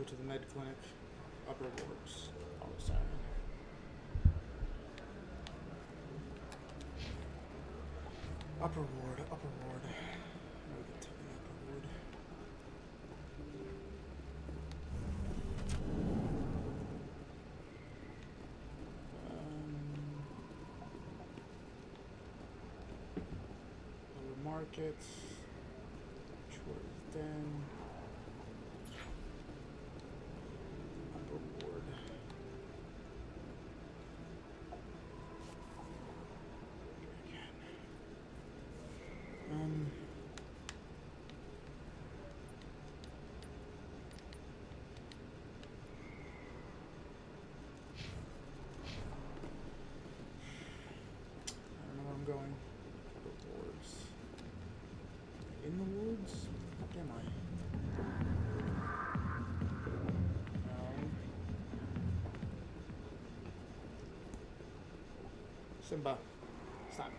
to the med clinic. Upper wards. Oh, sorry. Upper ward, upper ward. We get to the upper ward. Lower markets. Chores den. Upper ward. I don't know where I'm going. The wards. In the woods? What am I? No. Simba. Stop.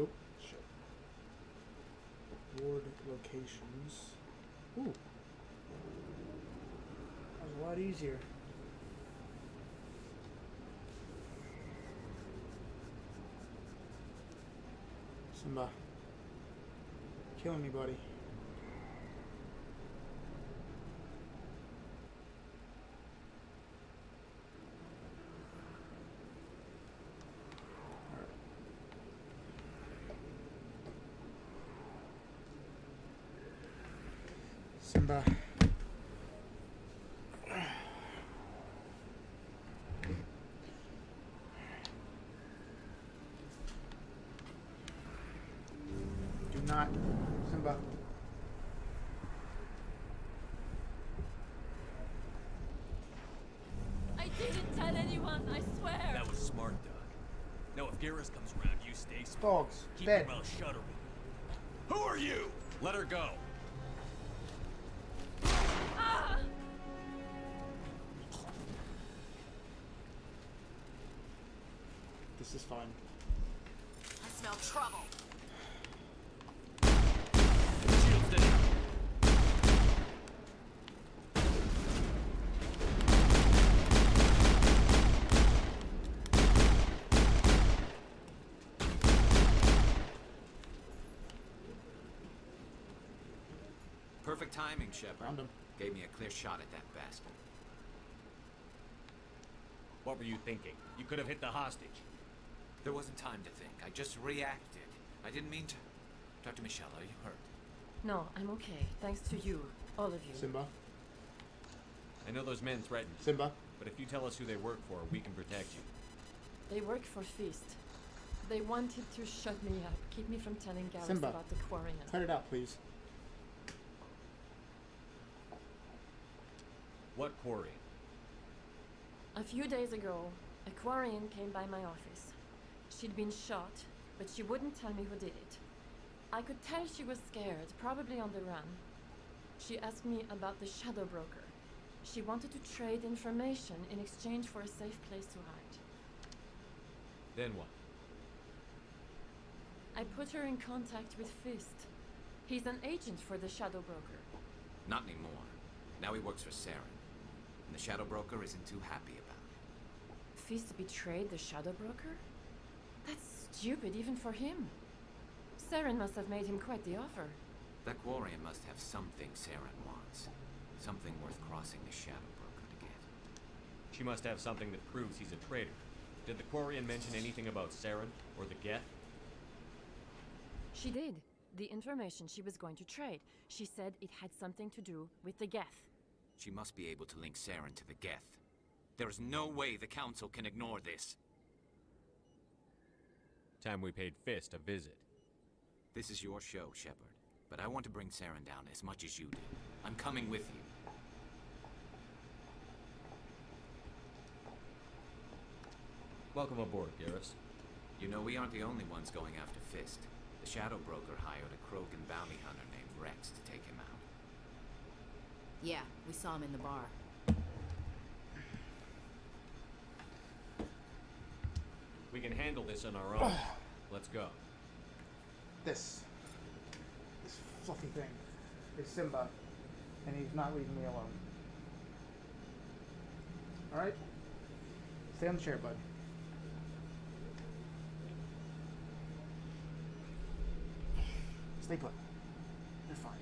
Oh, shit. Ward locations. Ooh. That was a lot easier. Simba. Killing me, buddy. Simba. Do not. Simba. I didn't tell anyone, I swear. That was smart, Doug. Now, if Garrus comes around, you stay smart. Dogs. Keep Dead. your mouth shut. Who are you? Let her go. Ah! This is fine. I smell trouble. Shields down. Perfect timing, Shepard. Found him. Gave me a clear shot at that bastard. What were you thinking? You could have hit the hostage. There wasn't time to think. I just reacted. I didn't mean to. Dr. Michelle, are you hurt? No, I'm okay. Thanks to you. All of you. Simba. I know those men threatened you, Simba. but if you tell us who they work for, we can protect you. They work for Feast. They wanted to shut me up, keep me from telling Garrus Simba. about the Quarian. Cut it out, please. What quarry? A few days ago, a Quarian came by my office. She'd been shot, but she wouldn't tell me who did it. I could tell she was scared, probably on the run. She asked me about the Shadow Broker. She wanted to trade information in exchange for a safe place to hide. Then what? I put her in contact with Fist. He's an agent for the Shadow Broker. Not anymore. Now he works for Saren. And the Shadow Broker isn't too happy about it. Fist betrayed the Shadow Broker? That's stupid even for him. Saren must have made him quite the offer. That Quarian must have something Saren wants. Something worth crossing the Shadow Broker to get. She must have something that proves he's a traitor. Did the Quarian mention anything about Saren or the Geth? She did. The information she was going to trade. She said it had something to do with the Geth. She must be able to link Saren to the Geth. There is no way the Council can ignore this. Time we paid Fist a visit. This is your show, Shepard. But I want to bring Saren down as much as you do. I'm coming with you. Welcome aboard, Garrus. You know, we aren't the only ones going after Fist. The Shadow Broker hired a Krogan bounty hunter named Rex to take him out. Yeah, we saw him in the bar. We can handle this on our own. Let's go. This fluffy thing is Simba, and he's not leaving me alone. All right, stay on the chair, bud. Stay put. You're fine.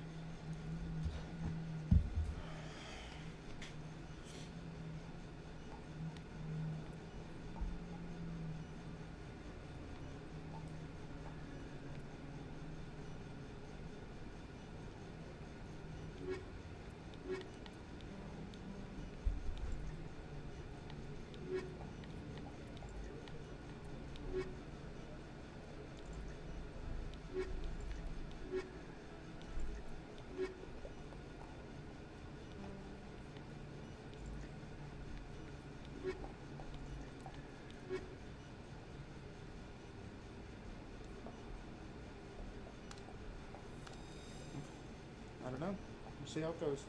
I don't know. We'll see how it goes.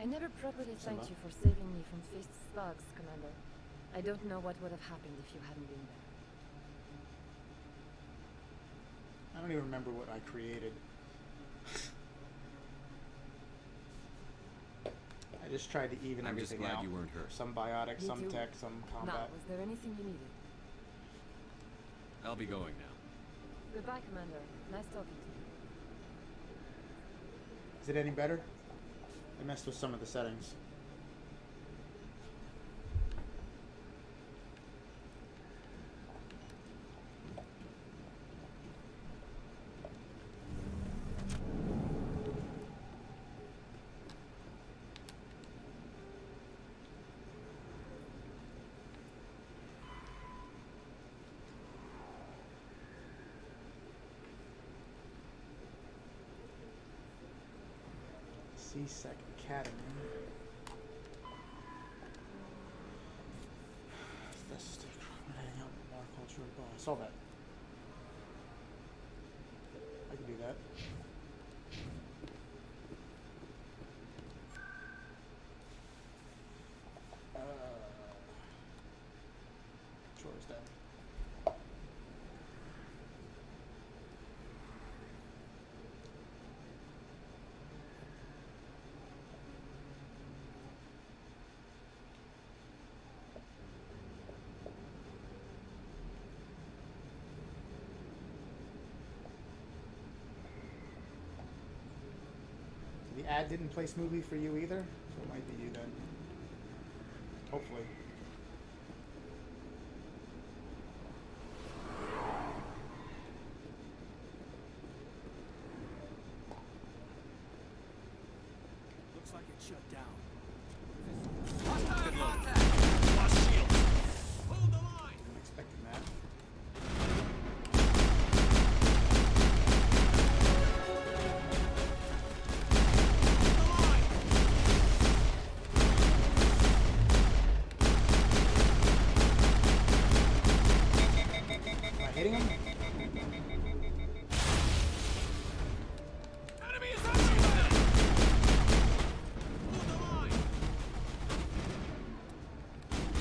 I never properly thanked Simba? you for saving me from Fist's thugs, Commander. I don't know what would have happened if you hadn't been there. I don't even remember what I created. I just tried to even I'm just everything glad out. you weren't hurt. Some biotic, Me some too. tech, some Now, combat. was there anything you needed? I'll be going now. Goodbye, Commander. Nice talking to you. Is it any better? I messed with some of the settings. C-Sec Academy. This heading out more culture. Oh, I saw that. I can do that. Sure is that. The ad didn't play smoothly for you either, so it might be you then. Hopefully. Looks like it shut down. I'm expecting that. Am I hitting him? Enemy is everywhere! Hold the line!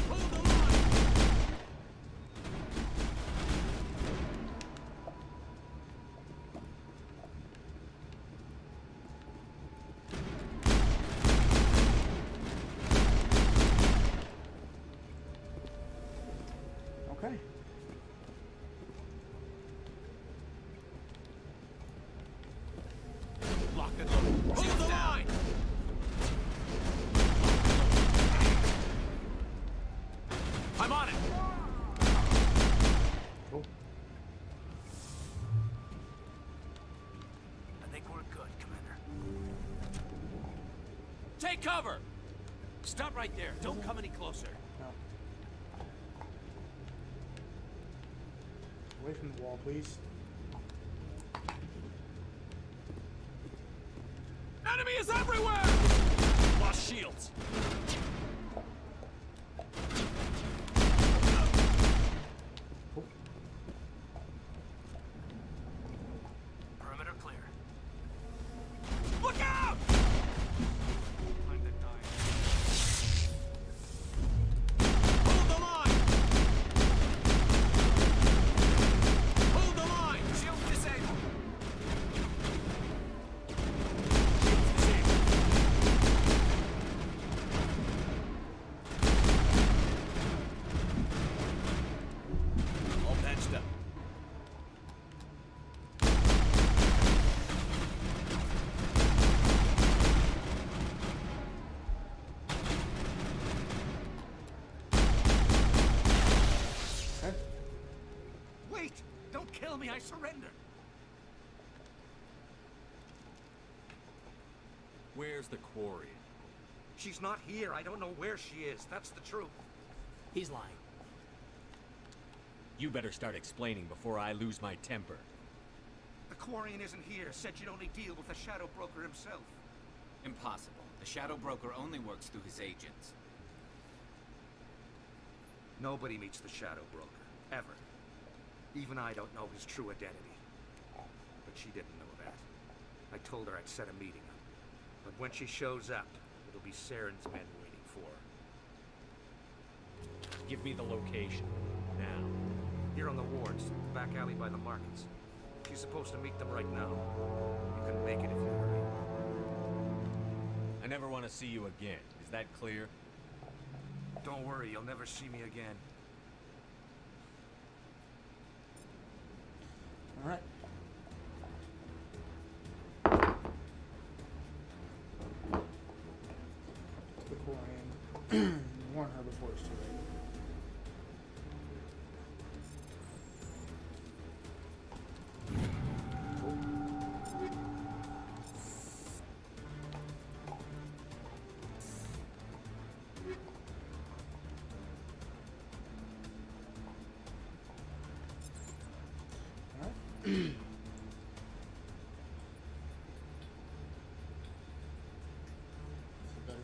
Hold the line! Okay. Lock and load. Hold the line! I'm on it! Cool. I think we're good, Commander. Take cover! Stop right there. Don't come any closer. No. Away from the wall, please. Enemy is everywhere! Lost shields. I surrender. Where's the Quarian? She's not here. I don't know where she is. That's the truth. He's lying. You better start explaining before I lose my temper. The Quarian isn't here. Said you'd only deal with the Shadow Broker himself. Impossible. The Shadow Broker only works through his agents. Nobody meets the Shadow Broker. Ever. Even I don't know his true identity. But she didn't know that. I told her I'd set a meeting up. But when she shows up, it'll be Saren's men waiting for her. Give me the location. Now. Here on the wards, back alley by the markets. She's supposed to meet them right now. You can make it if you hurry. I never want to see you again. Is that clear? Don't worry, you'll never see me again. All right. The Quarian. Warn her before it's too late. Better.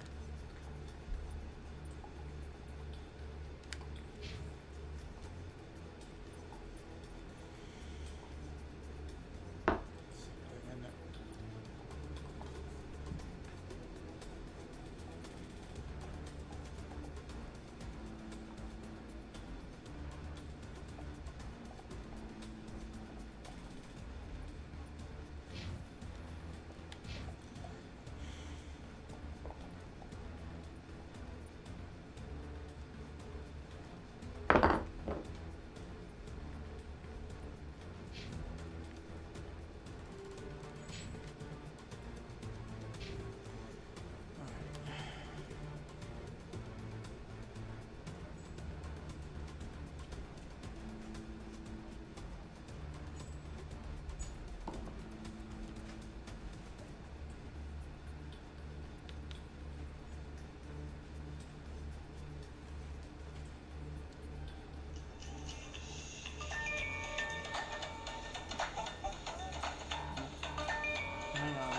And hang on.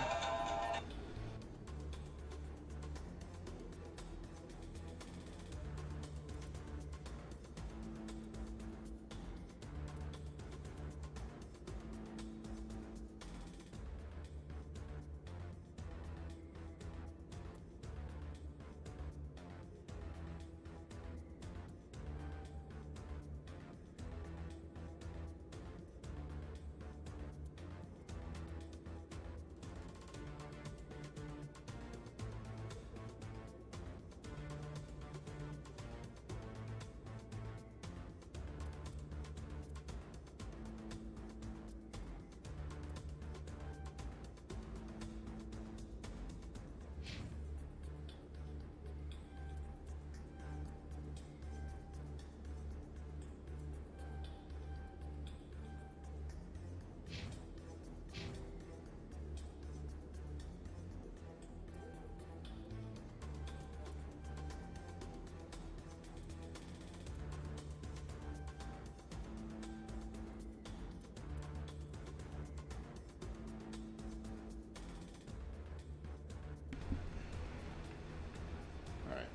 Alright.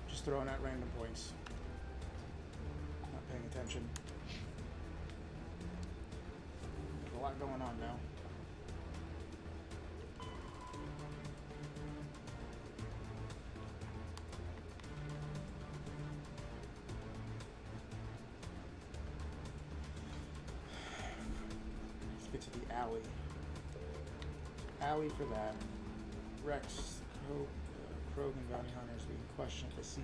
Just throwing out random points. Not paying attention. There's a lot going on now. Let's get to the alley. Alley for that. Rex, Krogan bounty hunters being questioned at the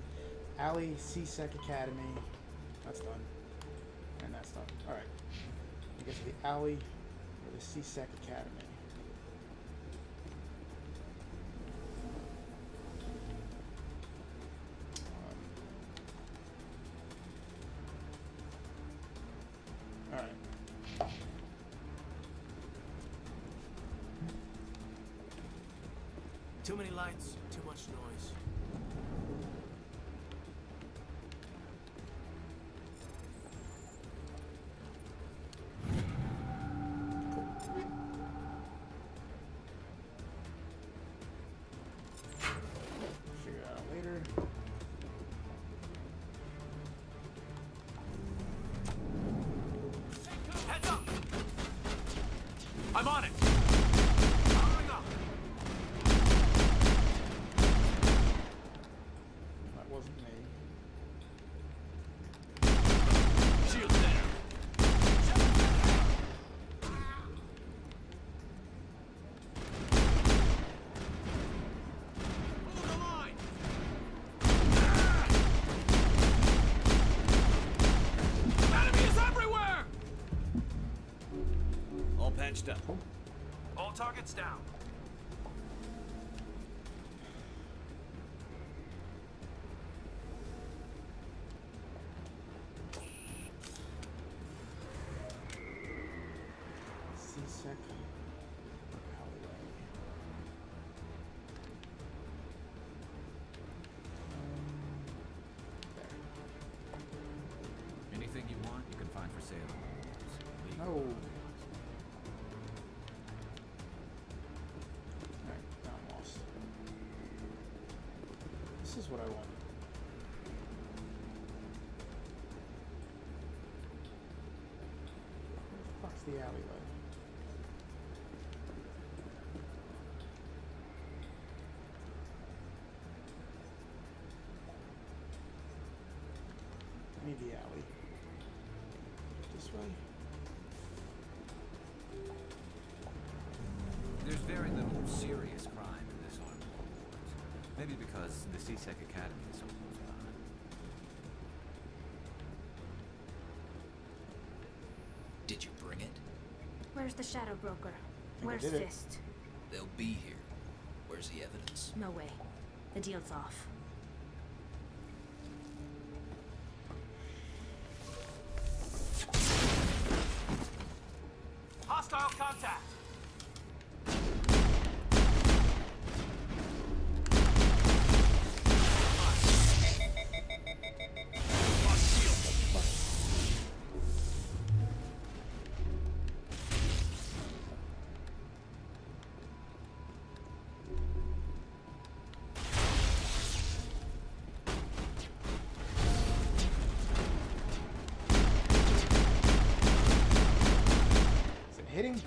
Alley CSEC Academy. That's done. And that's done. Alright. We get to the alley or the CSEC Academy. Alright. Too many lights, too much noise. Figure it out later. Heads up! I'm on it! Powering up! That wasn't me. Shield there! Hold the line! Enemy is everywhere! All patched up. All targets down. C-Sec alleyway. There. Anything you want, you can find for sale. Legal. No. Alright, now I'm lost. This is what I want. Where the fuck's the alleyway? I need the alley. This way? There's very little serious crime in this arm of wars. Maybe because the C-Sec Academy is so close by. Did you bring it? Where's the Shadow Broker? I Where's did it. Fist? They'll be here. Where's the evidence? No way. The deal's off. Hostile contact! Is it hitting?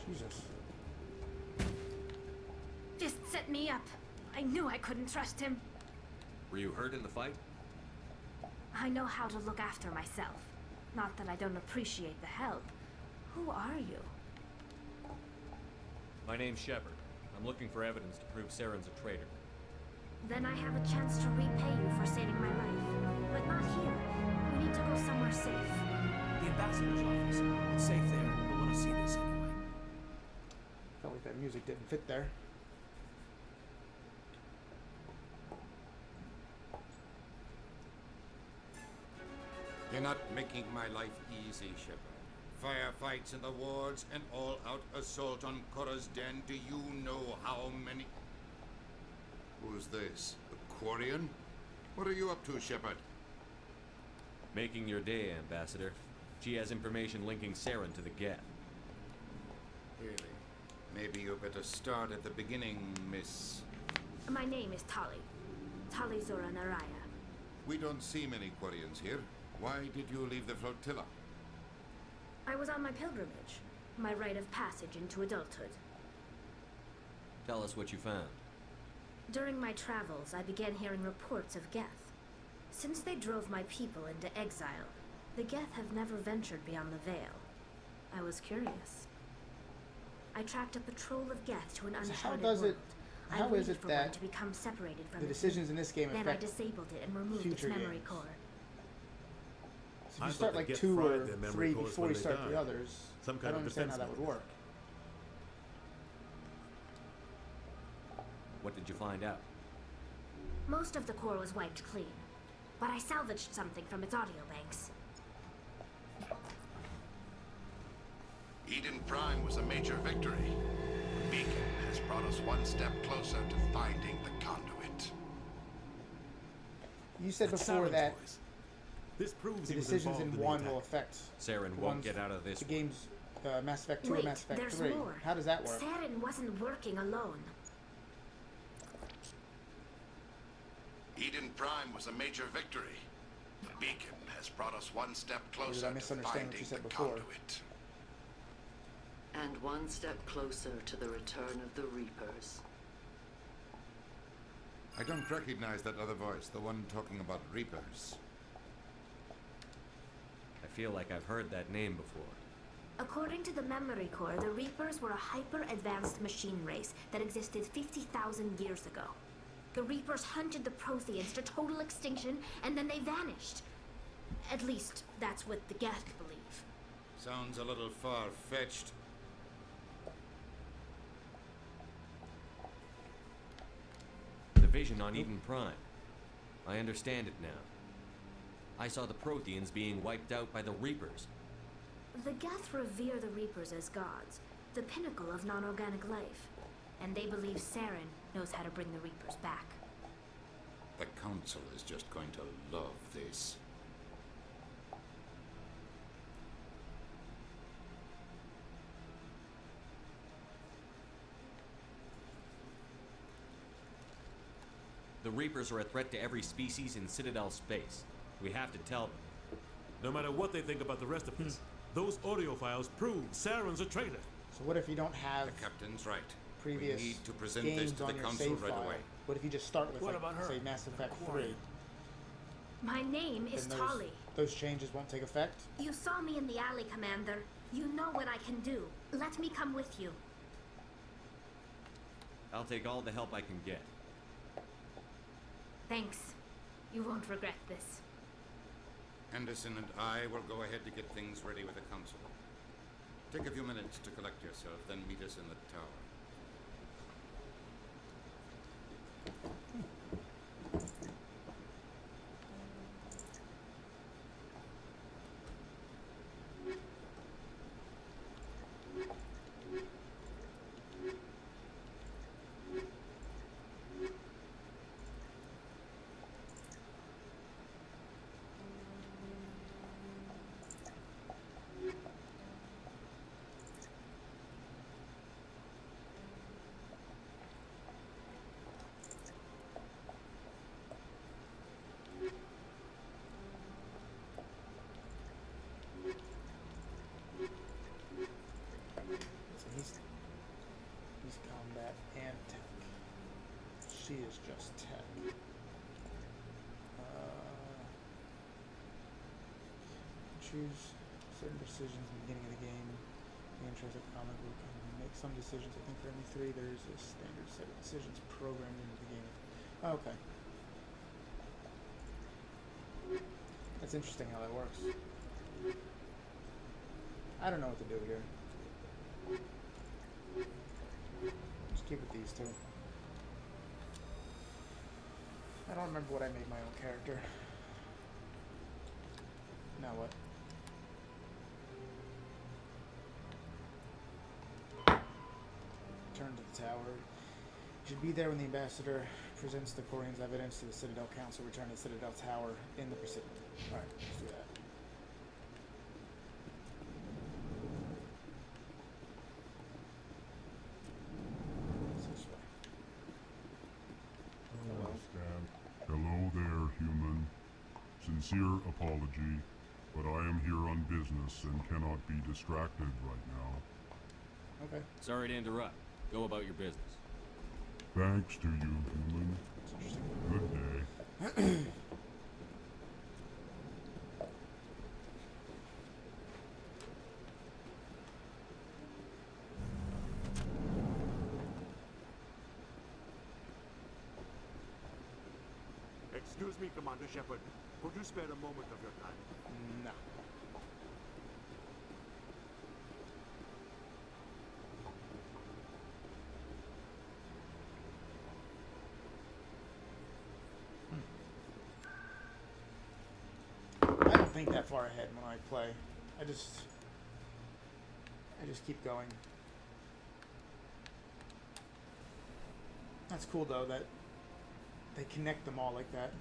Jesus. Fist set me up. I knew I couldn't trust him. Were you hurt in the fight? I know how to look after myself. Not that I don't appreciate the help. Who are you? My name's Shepard. I'm looking for evidence to prove Saren's a traitor. Then I have a chance to repay you for saving my life. But not here. We need to go somewhere safe. The ambassador's office. It's safe there. We'll want to see this anyway. Felt like that music didn't fit there. You're not making my life easy, Shepard. Firefights in the wards, an all-out assault on Korra's den. Do you know how many... Who's this? A Quarian? What are you up to, Shepard? Making your day, Ambassador. She has information linking Saren to the Geth. Really? Maybe you better start at the beginning, Miss... My name is Tali. Tali Zora Naraya. We don't see many Quarians here. Why did you leave the flotilla? I was on my pilgrimage. My rite of passage into adulthood. Tell us what you found. During my travels, I began hearing reports of Geth. Since they drove my people into exile, the Geth have never ventured beyond the Veil. I was curious. I tracked a patrol of Geth to an So uncharted how does it... world. I How is waited it for one that to become separated from the its decisions in people. this game Then I affect... disabled it and removed its future memory games? core. So if I you thought start the like Geth 2 fried or their memory 3 cores before when you they start the died. others, Some I kind don't of understand how defense that would work. What did you find out? Most of the core was wiped clean, but I salvaged something from its audio banks. Eden Prime was a major victory. beacon has brought us one step closer to finding the conduit. You said That's before Saren's that voice. This proves the he was decisions involved in in the 1 attack. will affect Saren the won't ones- get out of this the one. games Mass Effect 2 Wait, and Mass Effect there's 3. more. How does that work? Saren wasn't working alone. Eden Prime was a major victory. The beacon has brought us one step closer to misunderstand what finding you said the before? conduit. And one step closer to the return of the Reapers. I don't recognize that other voice, the one talking about Reapers. I feel like I've heard that name before. According to the Memory Core, the Reapers were a hyper-advanced machine race that existed 50,000 years ago. The Reapers hunted the Protheans to total extinction, and then they vanished. At least, that's what the Geth believe. Sounds a little far-fetched. The vision on Eden Prime. I understand it now. I saw the Protheans being wiped out by the Reapers. The Geth revere the Reapers as gods, the pinnacle of non-organic life. And they believe Saren knows how to bring the Reapers back. The Council is just going to love this. The Reapers are a threat to every species in Citadel space. We have to tell them. No matter what they think about the rest of us, those audio files prove Saren's a traitor. So what if you don't have The captain's right. previous We need to present games this to on the your Council save right file? away. What if you just start with, What like, about her? say, Mass Effect The 3? Quarian. My name is Then Tali. those changes won't take effect? You saw me in the alley, Commander. You know what I can do. Let me come with you. I'll take all the help I can get. Thanks. You won't regret this. Anderson and I will go ahead to get things ready with the Council. Take a few minutes to collect yourself, then meet us in the tower. So he's combat and tech. She is just tech. Choose certain decisions in the beginning of the game. The interest of comic book can make some decisions. I think for ME3 there's a standard set of decisions programmed into the game. Oh, okay. That's interesting how that works. I don't know what to do here. Just keep with these two. I don't remember what I made my own character. Now what? Turn to the tower. You should be there when the ambassador presents the Quarian's evidence to the Citadel Council. Return to the Citadel Tower in the Presidium. Alright, let's do that. It's this way. Hello. Hello there, human. Sincere apology, but I am here on business and cannot be distracted right now. Okay. Sorry to interrupt. Go about your business. Thanks to you, human. It's interesting. Good day. Excuse me, Commander Shepard. Could you spare a moment of your time? No. I don't think that far ahead when I play. I just keep going. That's cool though that they connect them all like that.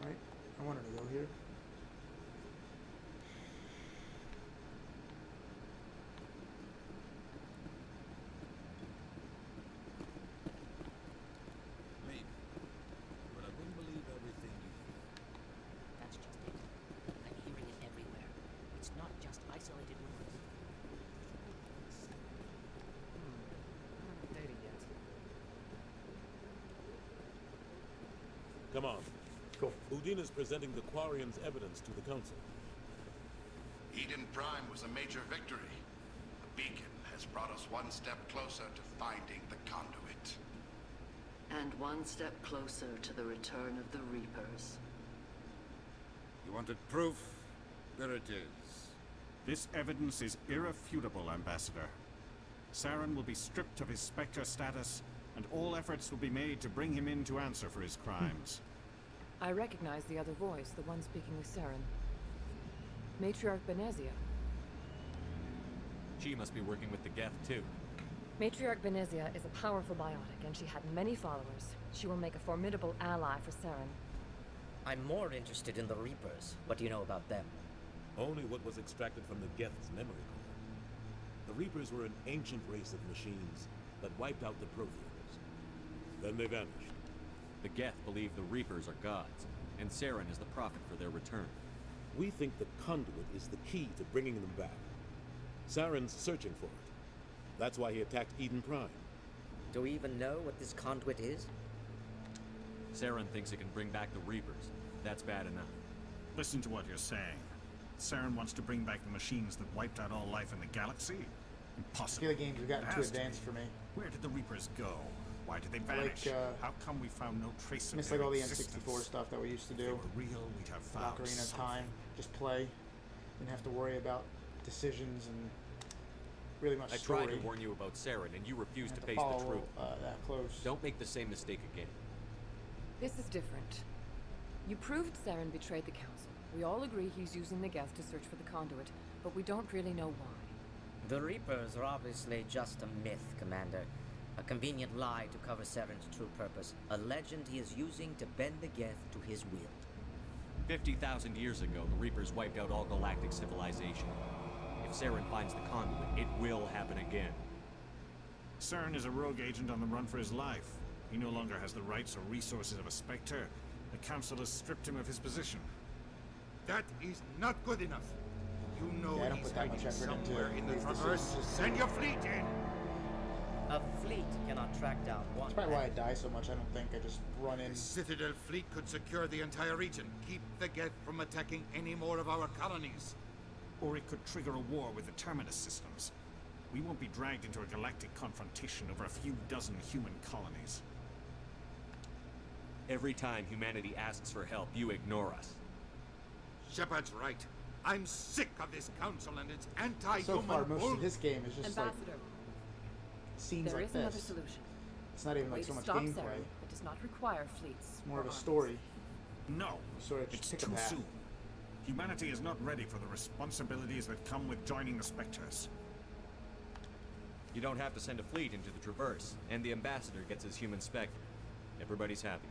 Right? I wanted to go here. Maybe. But I wouldn't believe everything you hear. That's just it. I'm hearing it everywhere. It's not just isolated rumors. I haven't dated yet. Come on. Cool. Udina's presenting the Quarians' evidence to the Council. Eden Prime was a major victory. The beacon has brought us one step closer to finding the conduit. And one step closer to the return of the Reapers. You wanted proof? There it is. This evidence is irrefutable, Ambassador. Saren will be stripped of his Spectre status, and all efforts will be made to bring him in to answer for his crimes. I recognize the other voice, the one speaking with Saren. Matriarch Benezia. She must be working with the Geth too. Matriarch Benezia is a powerful biotic, and she had many followers. She will make a formidable ally for Saren. I'm more interested in the Reapers. What do you know about them? Only what was extracted from the Geth's memory core. The Reapers were an ancient race of machines that wiped out the Protheans. Then they vanished. The Geth believe the Reapers are gods, and Saren is the prophet for their return. We think the conduit is the key to bringing them back. Saren's searching for it. That's why he attacked Eden Prime. Do we even know what this conduit is? Saren thinks it can bring back the Reapers. That's bad enough. Listen to what you're saying. Saren wants to bring back the machines that wiped out all life in the galaxy? I Impossible. feel the games have gotten It too has to advanced be. for me. Where did the Reapers go? Why did they I like, vanish? How come we found no trace of Miss their like all the existence? N64 stuff that we used to If they do. were real, we'd have found Ocarina of something. Time. Just play. Didn't have to worry about decisions and really much I story. tried to warn you about Saren, and you refused to Have face follow, the truth. that close. Don't make the same mistake again. This is different. You proved Saren betrayed the Council. We all agree he's using the Geth to search for the conduit, but we don't really know why. The Reapers are obviously just a myth, Commander. A convenient lie to cover Saren's true purpose. A legend he is using to bend the Geth to his will. 50,000 years ago, the Reapers wiped out all galactic civilization. If Saren finds the conduit, it will happen again. Saren is a rogue agent on the run for his life. He no longer has the rights or resources of a Spectre. The Council has stripped him of his position. That is not good enough. You know Yeah, I don't he's put that much hiding effort into somewhere in the these Traverse. decisions. Send your fleet in! A fleet cannot track down one. That's probably why I man. die so much. I don't think I just run in. The Citadel fleet could secure the entire region. Keep the Geth from attacking any more of our colonies. Or it could trigger a war with the Terminus systems. We won't be dragged into a galactic confrontation over a few dozen human colonies. Every time humanity asks for help, you ignore us. Shepard's right. I'm sick of this council and its anti-human So far, most bull. of this game is just like Ambassador, scenes there like is another this. solution. It's not even A way like so to much stop gameplay. Saren that does not require fleets. It's more or of a armies. story. No, Sort of just it's pick a too path. soon. Humanity is not ready for the responsibilities that come with joining the Spectres. You don't have to send a fleet into the Traverse, and the Ambassador gets his human Spectre. Everybody's happy.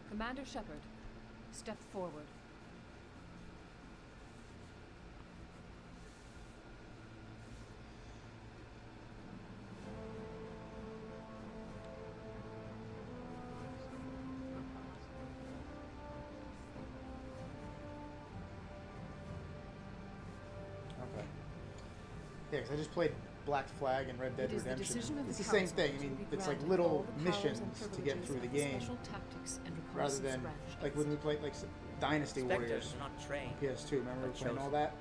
Commander Shepard, step forward. Okay. Yeah, 'cause I just played Black Flag and Red Dead It is the Redemption. decision of It's the the same Council thing. I to mean, be it's like granted little all the powers missions and to get privileges through the and game, special tactics and rather reconnaissance than branch like when we played like Dynasty Spectres Warriors are not trained, on PS2. Remember we but were playing all chosen. that?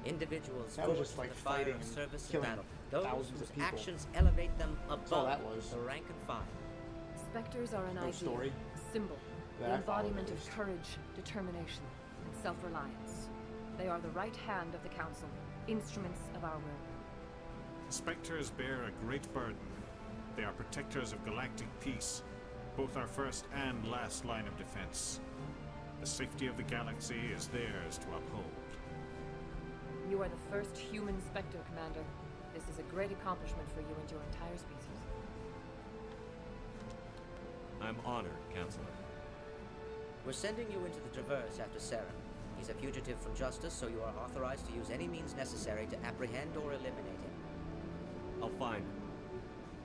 Individuals That was forged just to like the fire fighting of and service and killing battle. Those thousands whose of people. actions elevate them That's all above that was. the rank and file. Spectres are an No idea, story a symbol, that the I followed, embodiment at of least. courage, determination, and self-reliance. They are the right hand of the Council, instruments of our will. Spectres bear a great burden. They are protectors of galactic peace, both our first and last line of defense. The safety of the galaxy is theirs to uphold. You are the first human Spectre, Commander. This is a great accomplishment for you and your entire species. I'm honored, Counselor. We're sending you into the Traverse after Saren. He's a fugitive from justice, so you are authorized to use any means necessary to apprehend or eliminate him. I'll find him.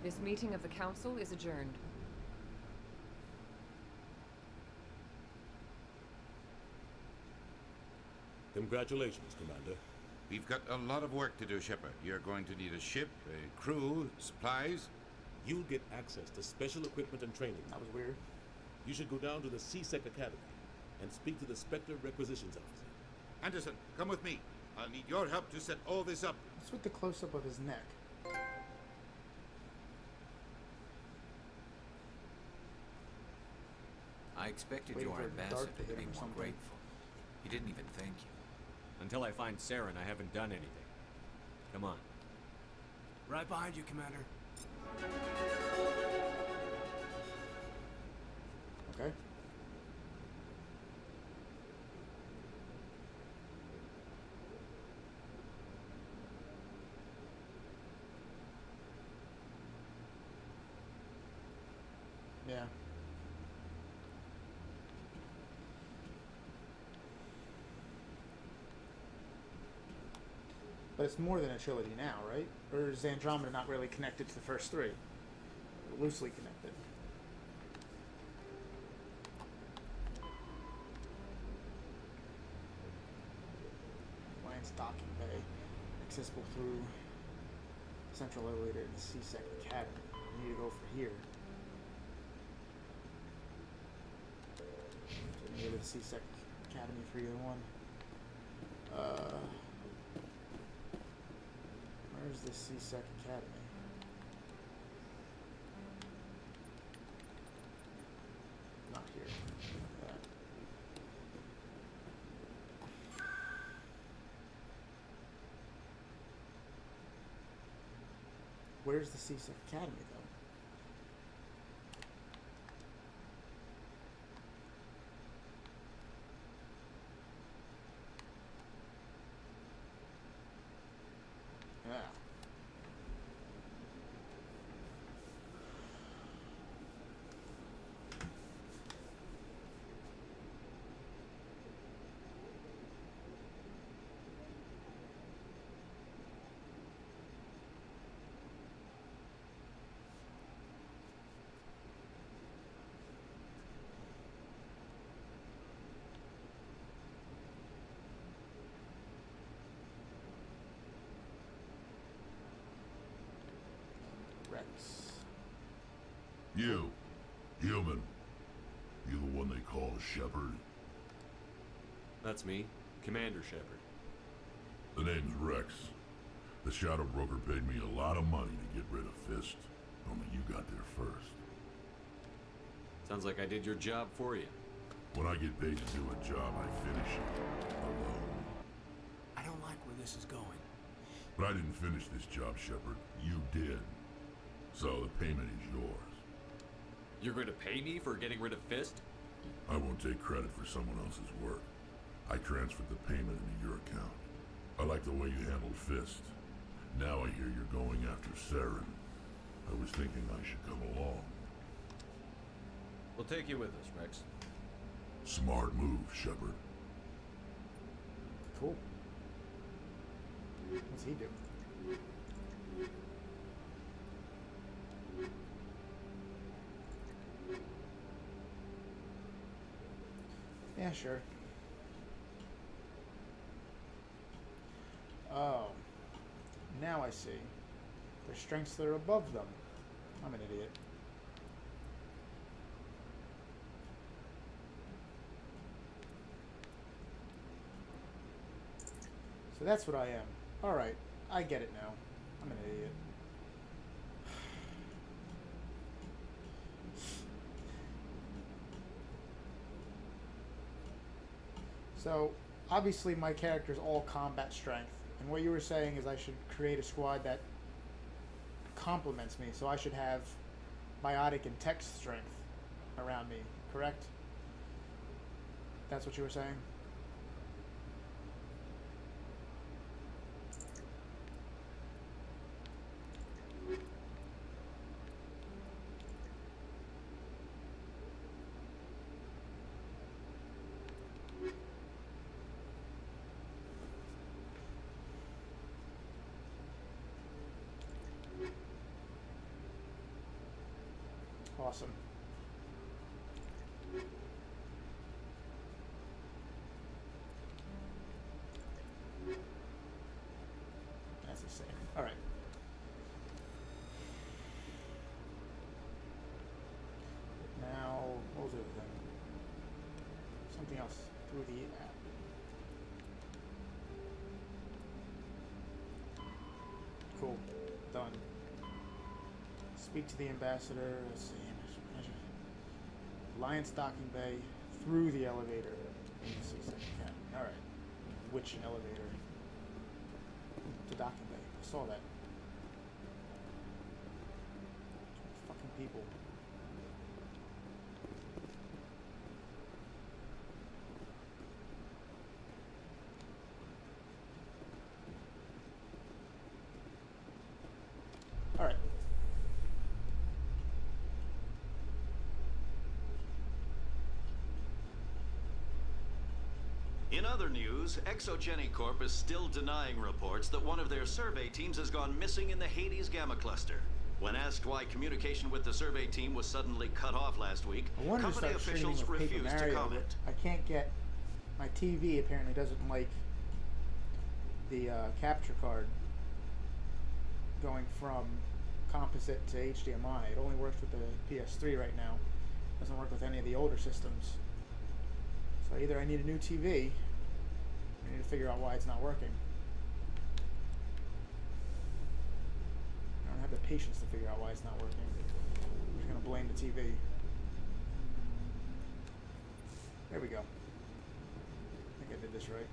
This meeting of the Council is adjourned. Congratulations, Commander. We've got a lot of work to do, Shepard. You're going to need a ship, a crew, supplies. You'll get access to special equipment and training. That was weird. You should go down to the C-Sec Academy and speak to the Spectre Requisitions Officer. Anderson, come with me. I'll need your help to set all this up. What's with the close-up of his neck? I expected Waiting your for the dart ambassador to to hit be him or more something. grateful. He didn't even thank you. Until I find Saren, I haven't done anything. Come on. Right behind you, Commander. Okay. Yeah. But it's more than a trilogy now, right? Or is Andromeda not really connected to the first three? Loosely connected. Lance Docking Bay, accessible through central elevator in the C-Sec Academy. I need to go for here. So I need to go to the C-Sec Academy for either one. Where's the C-Sec Academy? Not here. That. Where's the C-Sec Academy, though? Yeah. Rex. You, human. You the one they call Shepard? That's me, Commander Shepard. The name's Rex. The Shadow Broker paid me a lot of money to get rid of Fist. Only you got there first. Sounds like I did your job for you. When I get paid to do a job, I finish it. Alone. I don't like where this is going. But I didn't finish this job, Shepard. You did. So the payment is yours. You're going to pay me for getting rid of Fist? I won't take credit for someone else's work. I transferred the payment into your account. I like the way you handled Fist. Now I hear you're going after Saren. I was thinking I should come along. We'll take you with us, Rex. Smart move, Shepard. Cool. What's he do? Yeah, sure. Oh. Now I see. Their strengths that are above them. I'm an idiot. So that's what I am. Alright, I get it now. I'm an idiot. So, obviously my character is all combat strength. And what you were saying is I should create a squad that complements me. So I should have biotic and tech strength around me, correct? That's what you were saying? Awesome. That's the same. All right. Now, what was the other thing? Something else through the app. Cool. Done. Speak to the ambassador. Let's see. Alliance docking bay through the elevator. All right. Which elevator? To docking bay. I saw that. Fucking people. All right. In other news, Exogeny Corp is still denying reports that one of their survey teams has gone missing in the Hades Gamma Cluster. When asked why communication with the survey team was suddenly cut off last week, I wanted to company start streaming officials with Paper refused to Mario, comment. but I can't get my TV. Apparently doesn't like the capture card going from composite to HDMI. It only works with the PS3 right now. Doesn't work with any of the older systems. So either I need a new TV, or I need to figure out why it's not working. I don't have the patience to figure out why it's not working. I'm just gonna blame the TV. There we go. I think I did this right.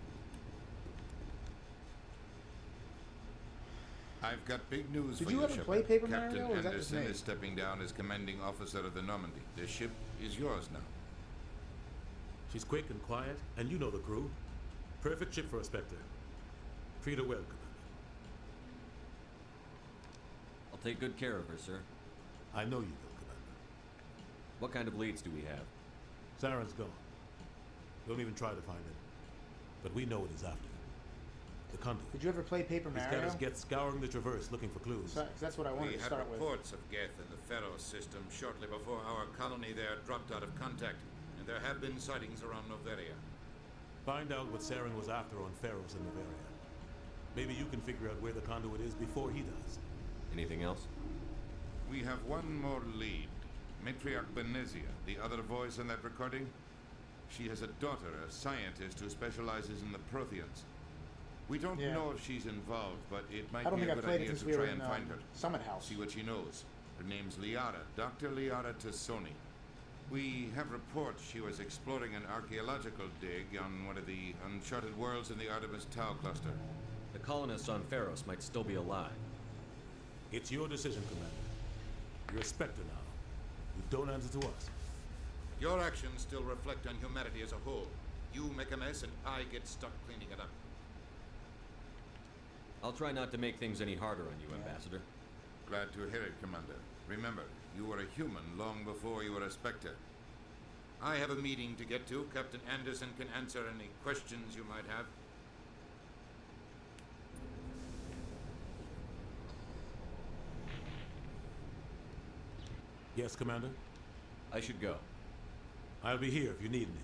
I've got big news Did for you you, ever Shepard. play Paper Captain Mario, or is that just Anderson me? is stepping down as commanding officer of the Normandy. The ship is yours now. She's quick and quiet, and you know the crew. Perfect ship for a Spectre. Treat her well, Commander. I'll take good care of her, sir. I know you will, Commander. What kind of leads do we have? Saren's gone. Don't even try to find him. But we know what he's after. The conduit. Did you ever play Paper He's Mario? got us get scouring the Traverse looking for clues. So, 'cause that's what I wanted We to had start with. reports of Geth in the Pharaoh system shortly before our colony there dropped out of contact, and there have been sightings around Noveria. Find out what Saren was after on Pharaohs in Noveria. Maybe you can figure out where the conduit is before he does. Anything else? We have one more lead. Matriarch Benezia, the other voice in that recording. She has a daughter, a scientist who specializes in the Protheans. We don't know if she's involved, but it might I don't be think a I've good played it idea since to we were try in and find her. Summit House. See what she knows. Her name's Liara, Dr. Liara Tassoni. We have reports she was exploring an archaeological dig on one of the uncharted worlds in the Artemis Tau cluster. The colonists on Pharos might still be alive. It's your decision, Commander. You're a Spectre now. You don't answer to us. Your actions still reflect on humanity as a whole. You make a mess and I get stuck cleaning it up. I'll try not to make things any harder on you, Ambassador. Glad to hear it, Commander. Remember, you were a human long before you were a Spectre. I have a meeting to get to. Captain Anderson can answer any questions you might have. Yes, Commander? I should go. I'll be here if you need anything.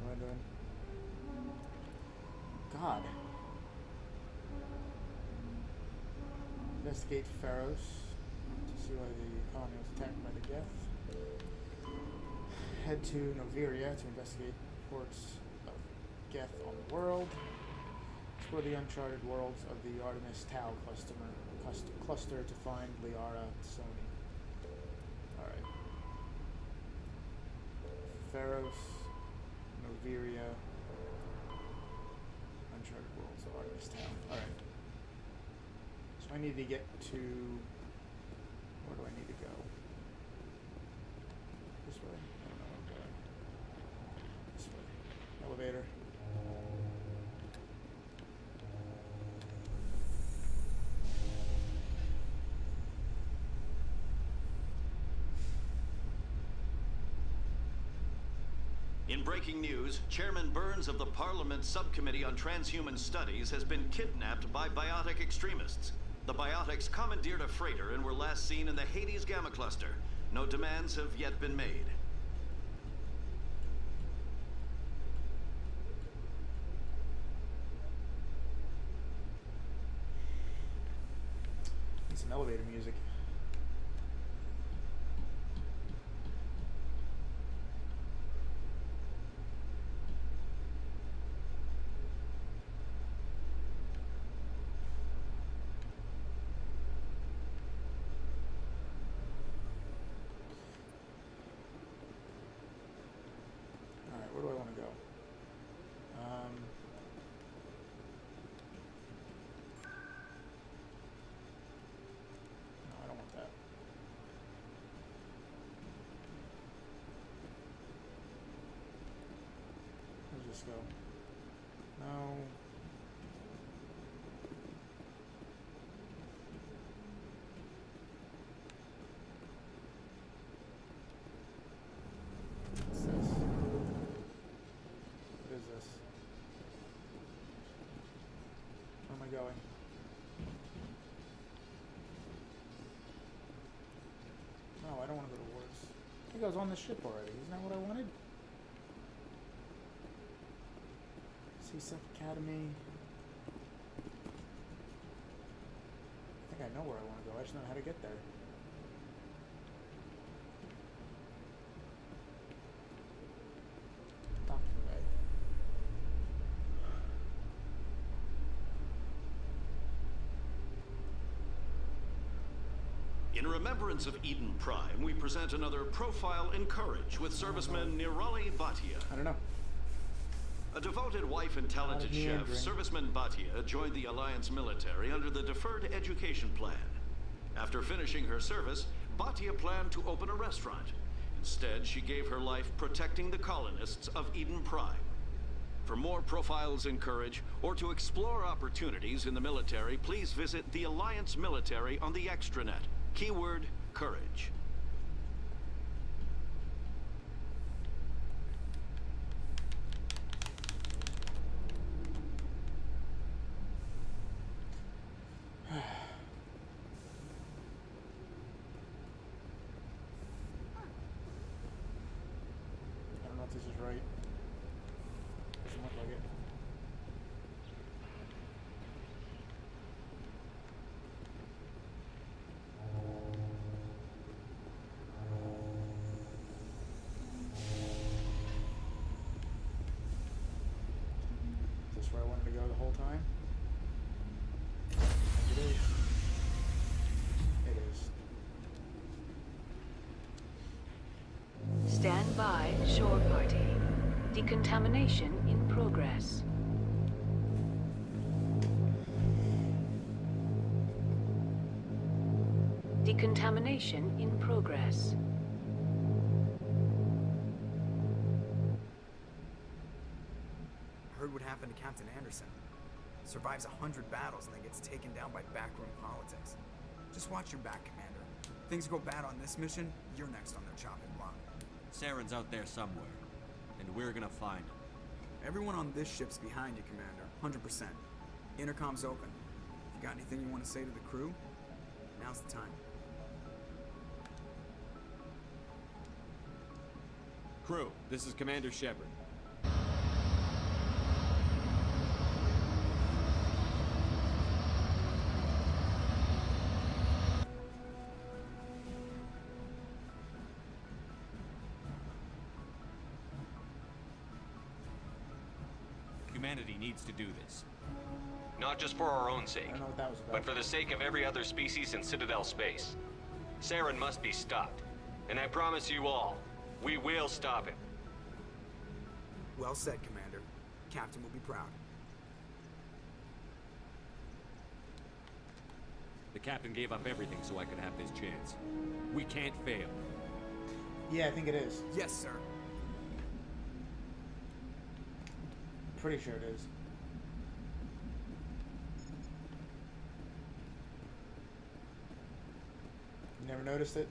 What am I doing? God. Investigate Pharos to see why the colony was attacked by the Geth. Head to Noveria to investigate reports of Geth on the world. Explore the uncharted worlds of the Artemis Tau cluster to find Liara Sony. Alright. Theros, Noveria, uncharted worlds of Artemis Tau. Alright. So I need to get to... Where do I need to go? This way? I don't know. Okay. This way. Elevator. In breaking news, Chairman Burns of the Parliament Subcommittee on Transhuman Studies has been kidnapped by biotic extremists. The biotics commandeered a freighter and were last seen in the Hades Gamma Cluster. No demands have yet been made. Need some elevator music. Where do I want to go? No, I don't want that. Let's just go. No. What's this? What is this? Where am I going? No, I don't want to go to Wars. I think I was on the ship already. Isn't that what I wanted? CSEC Academy. I think I know where I want to go. I just don't know how to get there. Doctor Bay. In remembrance of Eden Prime, we present another profile in courage with serviceman Nirali Bhatia. I don't know. A devoted wife and talented chef, serviceman Bhatia joined the Alliance military under the Deferred Education Plan. After finishing her service, Bhatia planned to open a restaurant. Instead, she gave her life protecting the colonists of Eden Prime. For more profiles in courage, or to explore opportunities in the military, please visit the Alliance military on the extranet. Keyword, courage. I don't know if this is right. Doesn't look like it. Is this where I wanted to go the whole time? It is. It is. Stand by, shore party. Decontamination in progress. Decontamination in progress. Heard what happened to Captain Anderson. Survives 100 battles and then gets taken down by backroom politics. Just watch your back, Commander. Things go bad on this mission, you're next on their chopping block. Saren's out there somewhere, and we're gonna find him. Everyone on this ship's behind you, Commander. 100%. Intercom's open. If you got anything you want to say to the crew, now's the time. Crew, this is Commander Shepard. Humanity needs to do this. Not just for our own sake, I don't know what that was about. but for the sake of every other species in Citadel space. Saren must be stopped. And I promise you all, we will stop him. Well said, Commander. Captain will be proud. The captain gave up everything so I could have this chance. We can't fail. Yeah, I think it is. Yes, sir. Pretty sure it is. You never noticed it?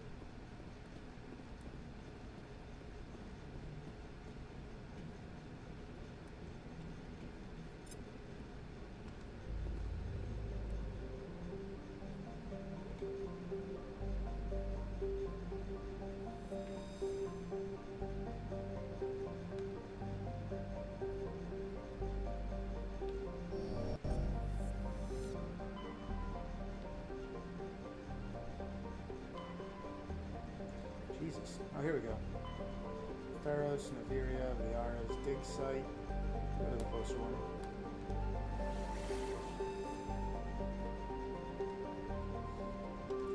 Jesus. Oh, here we go. Pharos, Noveria, Liara's dig site. Go to the closer one.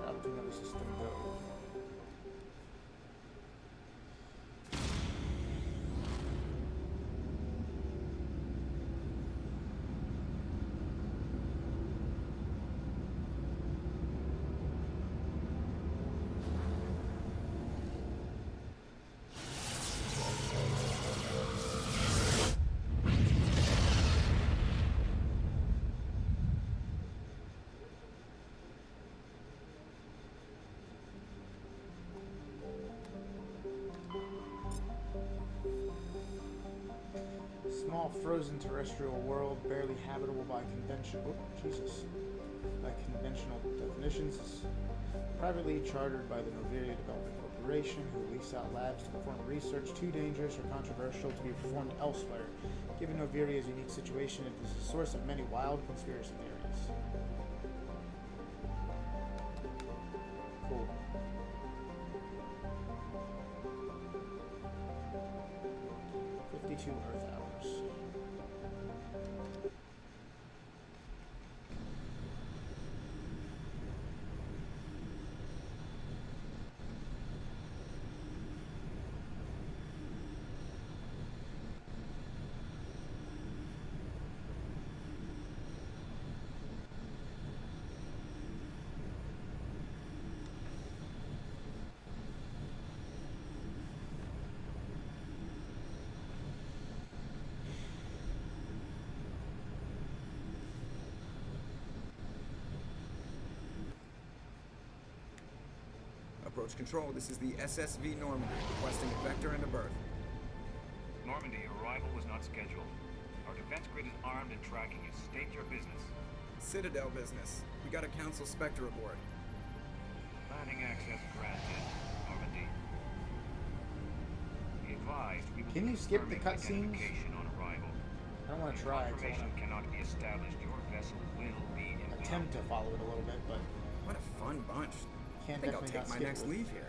Out to another system go. Small frozen terrestrial world, barely habitable by conventional definitions, is privately chartered by the Noveria Development Corporation, who lease out labs to perform research too dangerous or controversial to be performed elsewhere. Given Noveria's unique situation, it is the source of many wild conspiracy theories. Cool. "52 Earth hours." Approach control, this is the SSV Normandy, requesting a vector and a berth. Normandy, arrival was not scheduled. Our defense grid is armed and tracking you. State your business. Citadel business. We got a Council Spectre aboard. Landing access granted, Normandy. Be advised, we will Can you skip the confirming cutscenes? identification on arrival. I don't want to If try. confirmation cannot be established, your vessel will be impounded. Attempt to follow it a little bit, but What a fun bunch. can't I think I'll definitely take not my skip next it. leave here.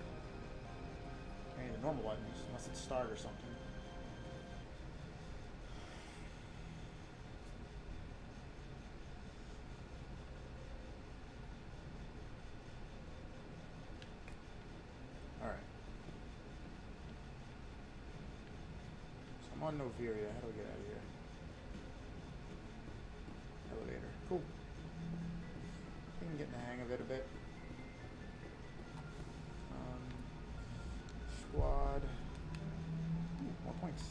I mean, the normal buttons, unless it's start or something. Alright. So I'm on Noveria. How do we get out of here? Elevator. Cool. I can get in the hang of it a bit. Squad. Ooh, more points.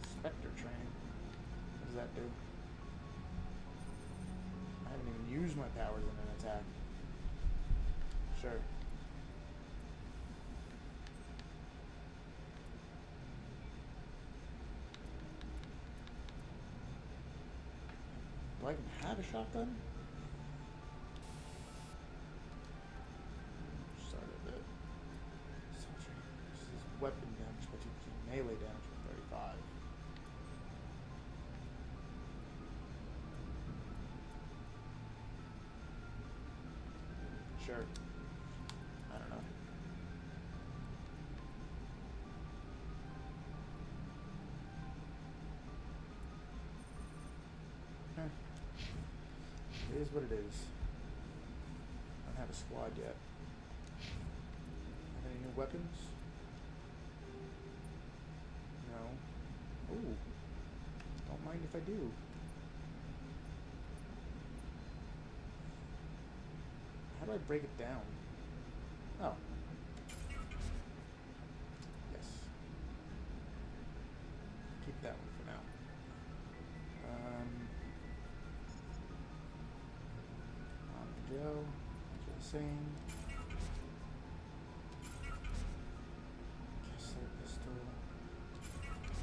Spectre training. What does that do? I haven't even used my powers in an attack. Sure. Do I even have a shotgun? Start a bit. This is weapon damage, but you can melee damage with 35. Sure. is what it is. I don't have a squad yet. Have any new weapons? No. Ooh. Don't mind if I do. How do I break it down? Oh. Yes. Keep that one for now. On we go. As I was saying. Kessler pistol. Striker.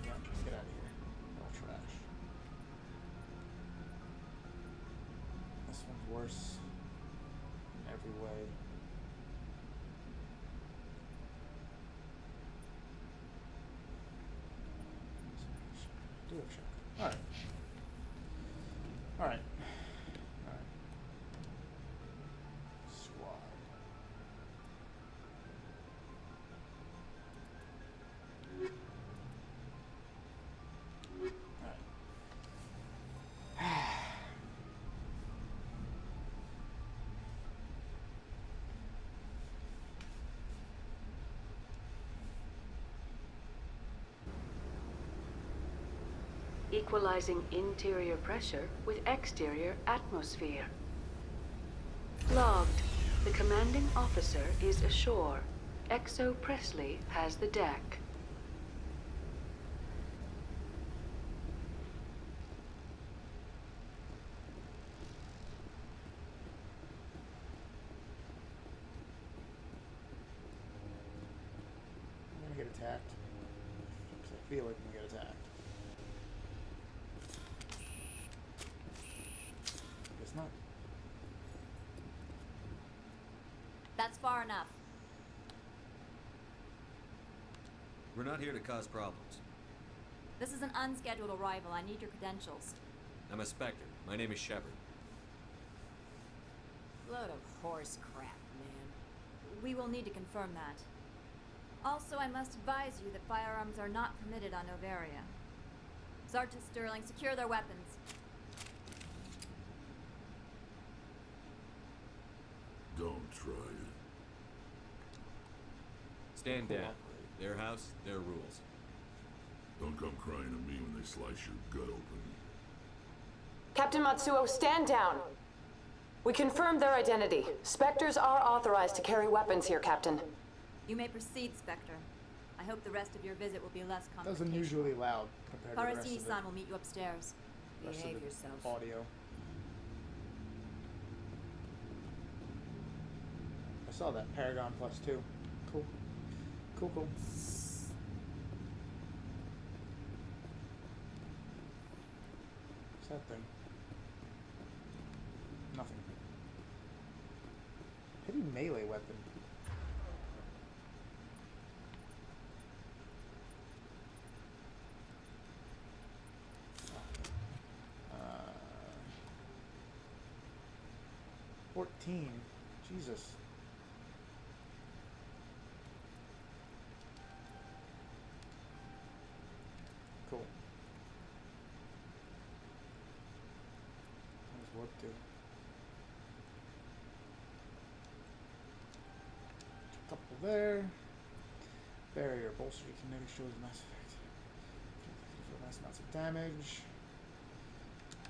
Yeah, get out of here. All trash. This one's worse in every way. Do have shotgun. Alright. Alright. Alright. Squad. Alright. Equalizing interior pressure with exterior atmosphere. Logged. The commanding officer is ashore. Exo Presley has the deck. I'm gonna get attacked. Because I feel like I'm gonna get attacked. Guess not. That's far enough. We're not here to cause problems. This is an unscheduled arrival. I need your credentials. I'm a Spectre. My name is Shepard. Load of horse crap, man. We will need to confirm that. Also, I must advise you that firearms are not permitted on Novaria. Sergeant Sterling, secure their weapons. Don't try it. Stand down. Their house, their rules. Don't come crying to me when they slice your gut open. Captain Matsuo, stand down. We confirmed their identity. Spectres are authorized to carry weapons here, Captain. You may proceed, Spectre. I hope the rest of your visit will be less That's complicated. unusually loud compared to the rest of the, Karasini-san will meet you upstairs. rest Behave of the yourself. audio. I saw that. Paragon +2. Cool. Cool, cool. What's that thing? Nothing. Heavy melee weapon. Uh, 14. Jesus. Cool. There's warp to. Couple there. Barrier. Bolster kinetic shows mass effect. Mass amounts of damage.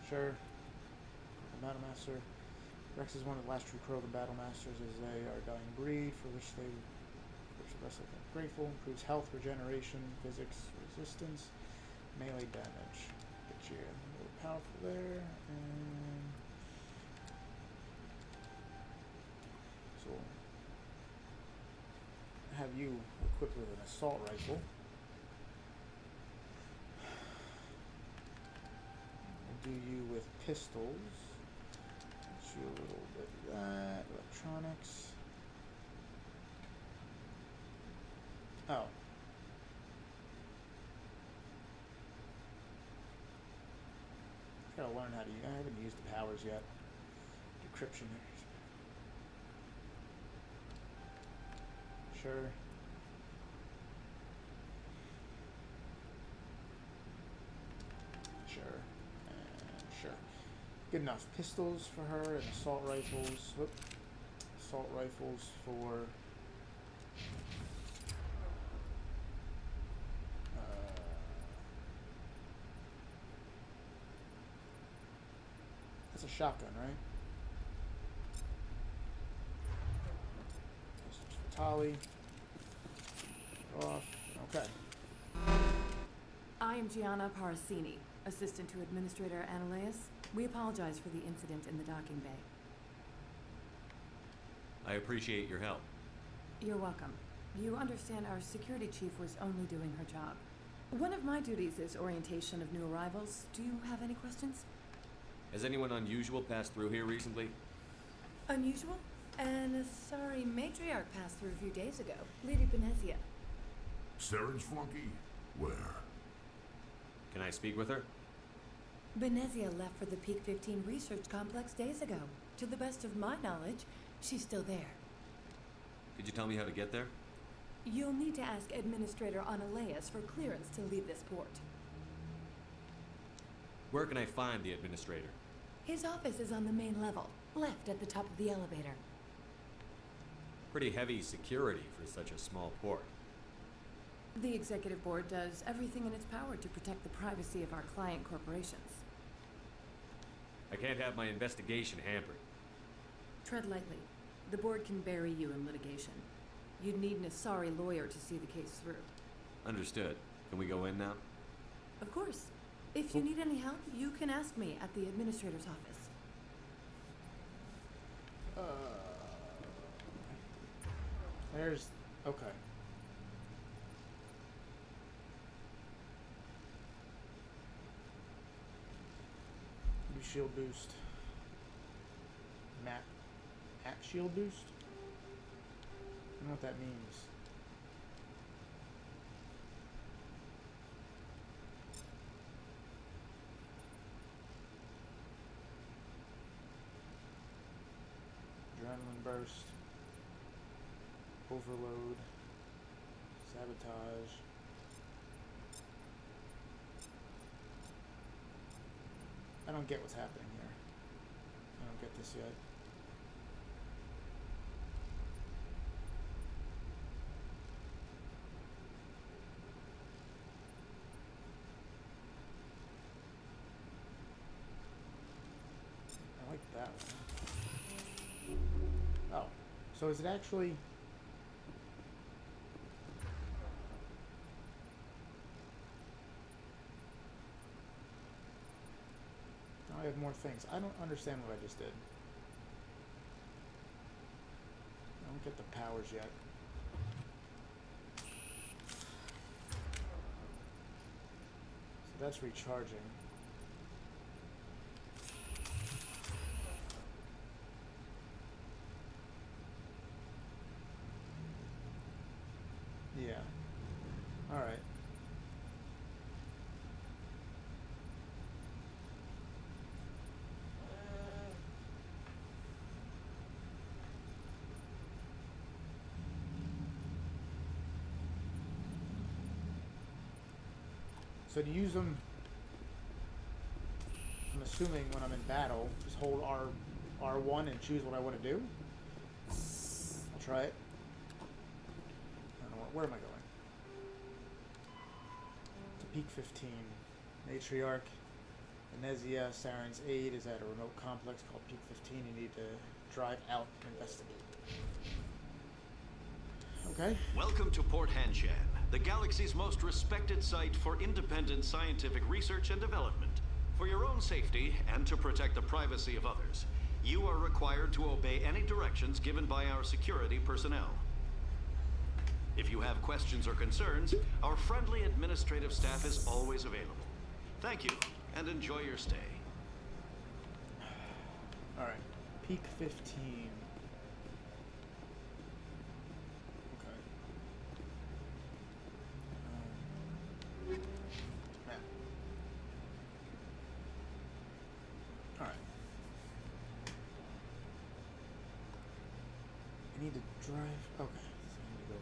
Sure. Battle Master. Rex is one of the last true Krogan Battle Masters, as they are a dying breed, for which they are grateful. Improves health, regeneration, physics, resistance, melee damage. Get you a little powerful there, and so have you equipped with an assault rifle. Do you with pistols. Get you a little bit of that. Electronics. Oh. Gotta learn how to use. I haven't used the powers yet. Decryption. Sure. Sure. And sure. Good enough. Pistols for her and assault rifles. Whoop. Assault rifles for... that's a shotgun, right? Pistols for Tali. Off. Okay. I am Gianna Parasini, assistant to Administrator Ananias. We apologize for the incident in the docking bay. I appreciate your help. You're welcome. You understand our security chief was only doing her job. One of my duties is orientation of new arrivals. Do you have any questions? Has anyone unusual passed through here recently? Unusual? An sorry matriarch passed through a few days ago. Lady Benezia. Saren's flunky? Where? Can I speak with her? Benezia left for the Peak 15 research complex days ago. To the best of my knowledge, she's still there. Could you tell me how to get there? You'll need to ask Administrator Ananias for clearance to leave this port. Where can I find the administrator? His office is on the main level, left at the top of the elevator. Pretty heavy security for such a small port. The Executive Board does everything in its power to protect the privacy of our client corporations. I can't have my investigation hampered. Tread lightly. The Board can bury you in litigation. You'd need an Asari lawyer to see the case through. Understood. Can we go in now? Of course. If you need any help, you can ask me at the Administrator's office. There's... okay. New shield boost. Map shield boost? I don't know what that means. Adrenaline burst. Overload. Sabotage. I don't get what's happening here. I don't get this yet. I like that one. Oh, so is it actually... now I have more things. I don't understand what I just did. I don't get the powers yet. So that's recharging. Yeah. Alright. So to use them, I'm assuming when I'm in battle, just hold R1 and choose what I want to do. I'll try it. I don't know where am I going? To Peak 15. Matriarch, Benezia, Saren's aid is at a remote complex called Peak 15. You need to drive out and investigate. Okay. Welcome to Port Hanshan, the galaxy's most respected site for independent scientific research and development. For your own safety and to protect the privacy of others, you are required to obey any directions given by our security personnel. If you have questions or concerns, our friendly administrative staff is always available. Thank you, and enjoy your stay. All right, Peak 15. Map. All right. I need to drive. Okay, so I need to go.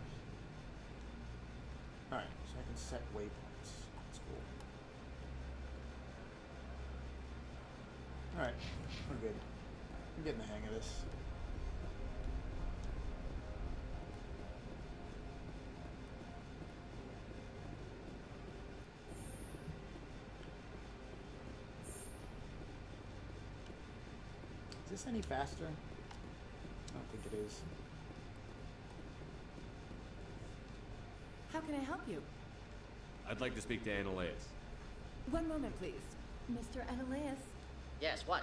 All right, so I can set waypoints. That's cool. Alright, we're good. I'm getting the hang of this. Is this any faster? I don't think it is. How can I help you? I'd like to speak to Annaleas. One moment, please. Mr. Annaleas. Yes, what?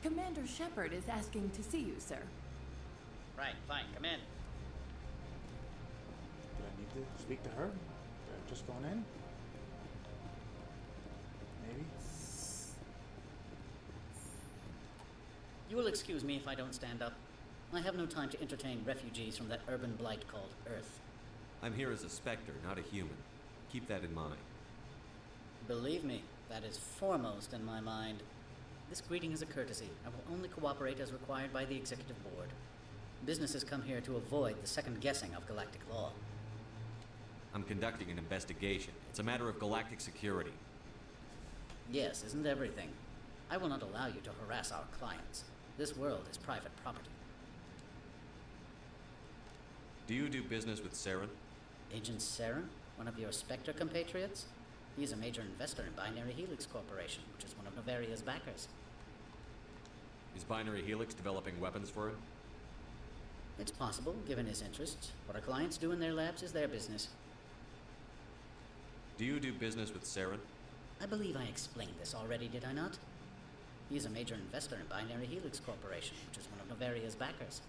Commander Shepard is asking to see you, sir. Right, fine, come in. Do I need to speak to her? I've just gone in? Maybe? You will excuse me if I don't stand up. I have no time to entertain refugees from that urban blight called Earth. I'm here as a Spectre, not a human. Keep that in mind. Believe me, that is foremost in my mind. This greeting is a courtesy. I will only cooperate as required by the Executive Board. Businesses come here to avoid the second guessing of galactic law. I'm conducting an investigation. It's a matter of galactic security. Yes, isn't everything? I will not allow you to harass our clients. This world is private property. Do you do business with Saren? Agent Saren? One of your Spectre compatriots? He is a major investor in Binary Helix Corporation, which is one of Novaria's backers. Is Binary Helix developing weapons for him? It's possible, given his interests. What our clients do in their labs is their business. Do you do business with Saren? I believe I explained this already, did I not? He is a major investor in Binary Helix Corporation, which is one of Novaria's backers.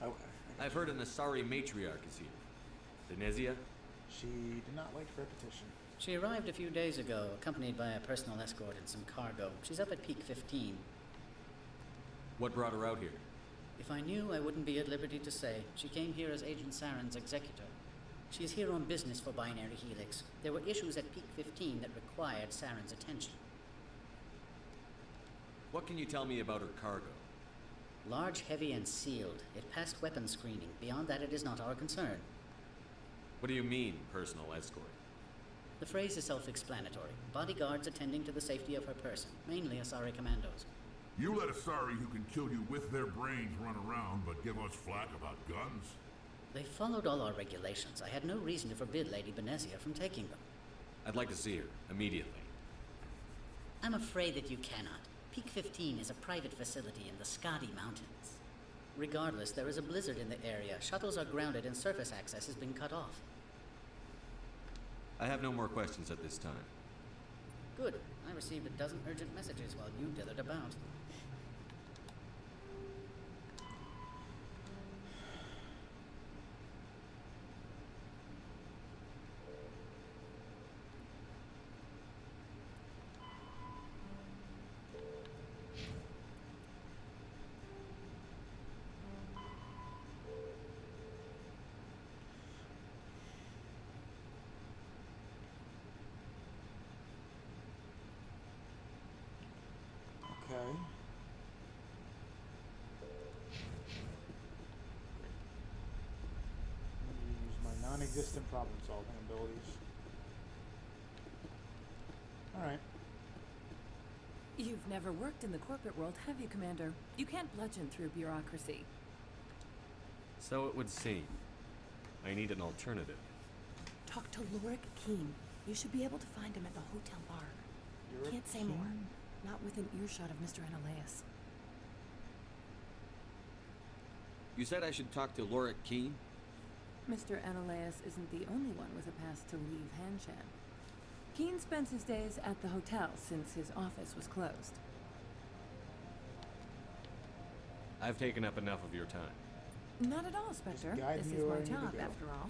Okay. I've heard an Asari matriarch is here. Denezia? She did not like repetition. She arrived a few days ago, accompanied by a personal escort and some cargo. She's up at Peak 15. What brought her out here? If I knew, I wouldn't be at liberty to say. She came here as Agent Saren's executor. She's here on business for Binary Helix. There were issues at Peak 15 that required Saren's attention. What can you tell me about her cargo? Large, heavy, and sealed. It passed weapons screening. Beyond that, it is not our concern. What do you mean, personal escort? The phrase is self-explanatory. Bodyguards attending to the safety of her person, mainly Asari commandos. You let Asari who can kill you with their brains run around, but give us flack about guns? They followed all our regulations. I had no reason to forbid Lady Benezia from taking them. I'd like to see her, immediately. I'm afraid that you cannot. Peak 15 is a private facility in the Skadi Mountains. Regardless, there is a blizzard in the area. Shuttles are grounded and surface access has been cut off. I have no more questions at this time. Good. I received a dozen urgent messages while you dithered about. Okay. I'm going to use my non-existent problem-solving abilities. Alright. You've never worked in the corporate world, have you, Commander? You can't bludgeon through bureaucracy. So it would seem. I need an alternative. Talk to Lorik Keen. You should be able to find him at the hotel bar. Lorik Can't say Keen? more. Not within earshot of Mr. Annaleas. You said I should talk to Lorik Keen? Mr. Annaleas isn't the only one with a pass to leave Hanshan. Keen spends his days at the hotel since his office was closed. I've taken up enough of your time. Not at all, Spectre. guide This me is where my I need to job, go. after all.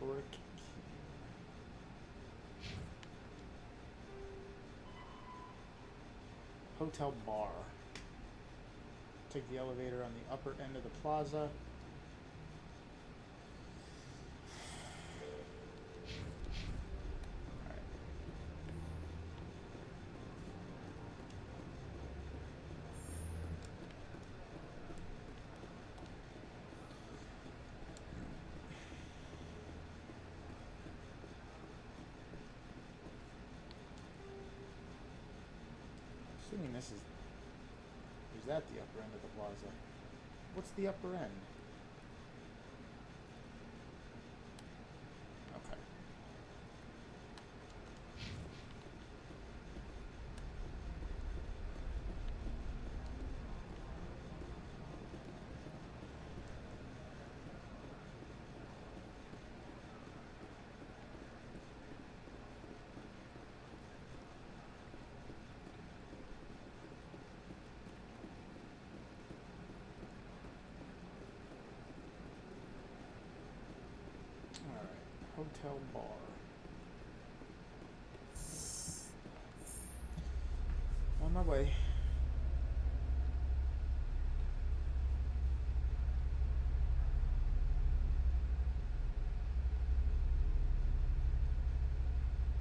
Lorik. Hotel bar. Take the elevator on the upper end of the plaza. Alright. Assuming this is that the upper end of the plaza? What's the upper end? Okay. Hotel bar. On my way.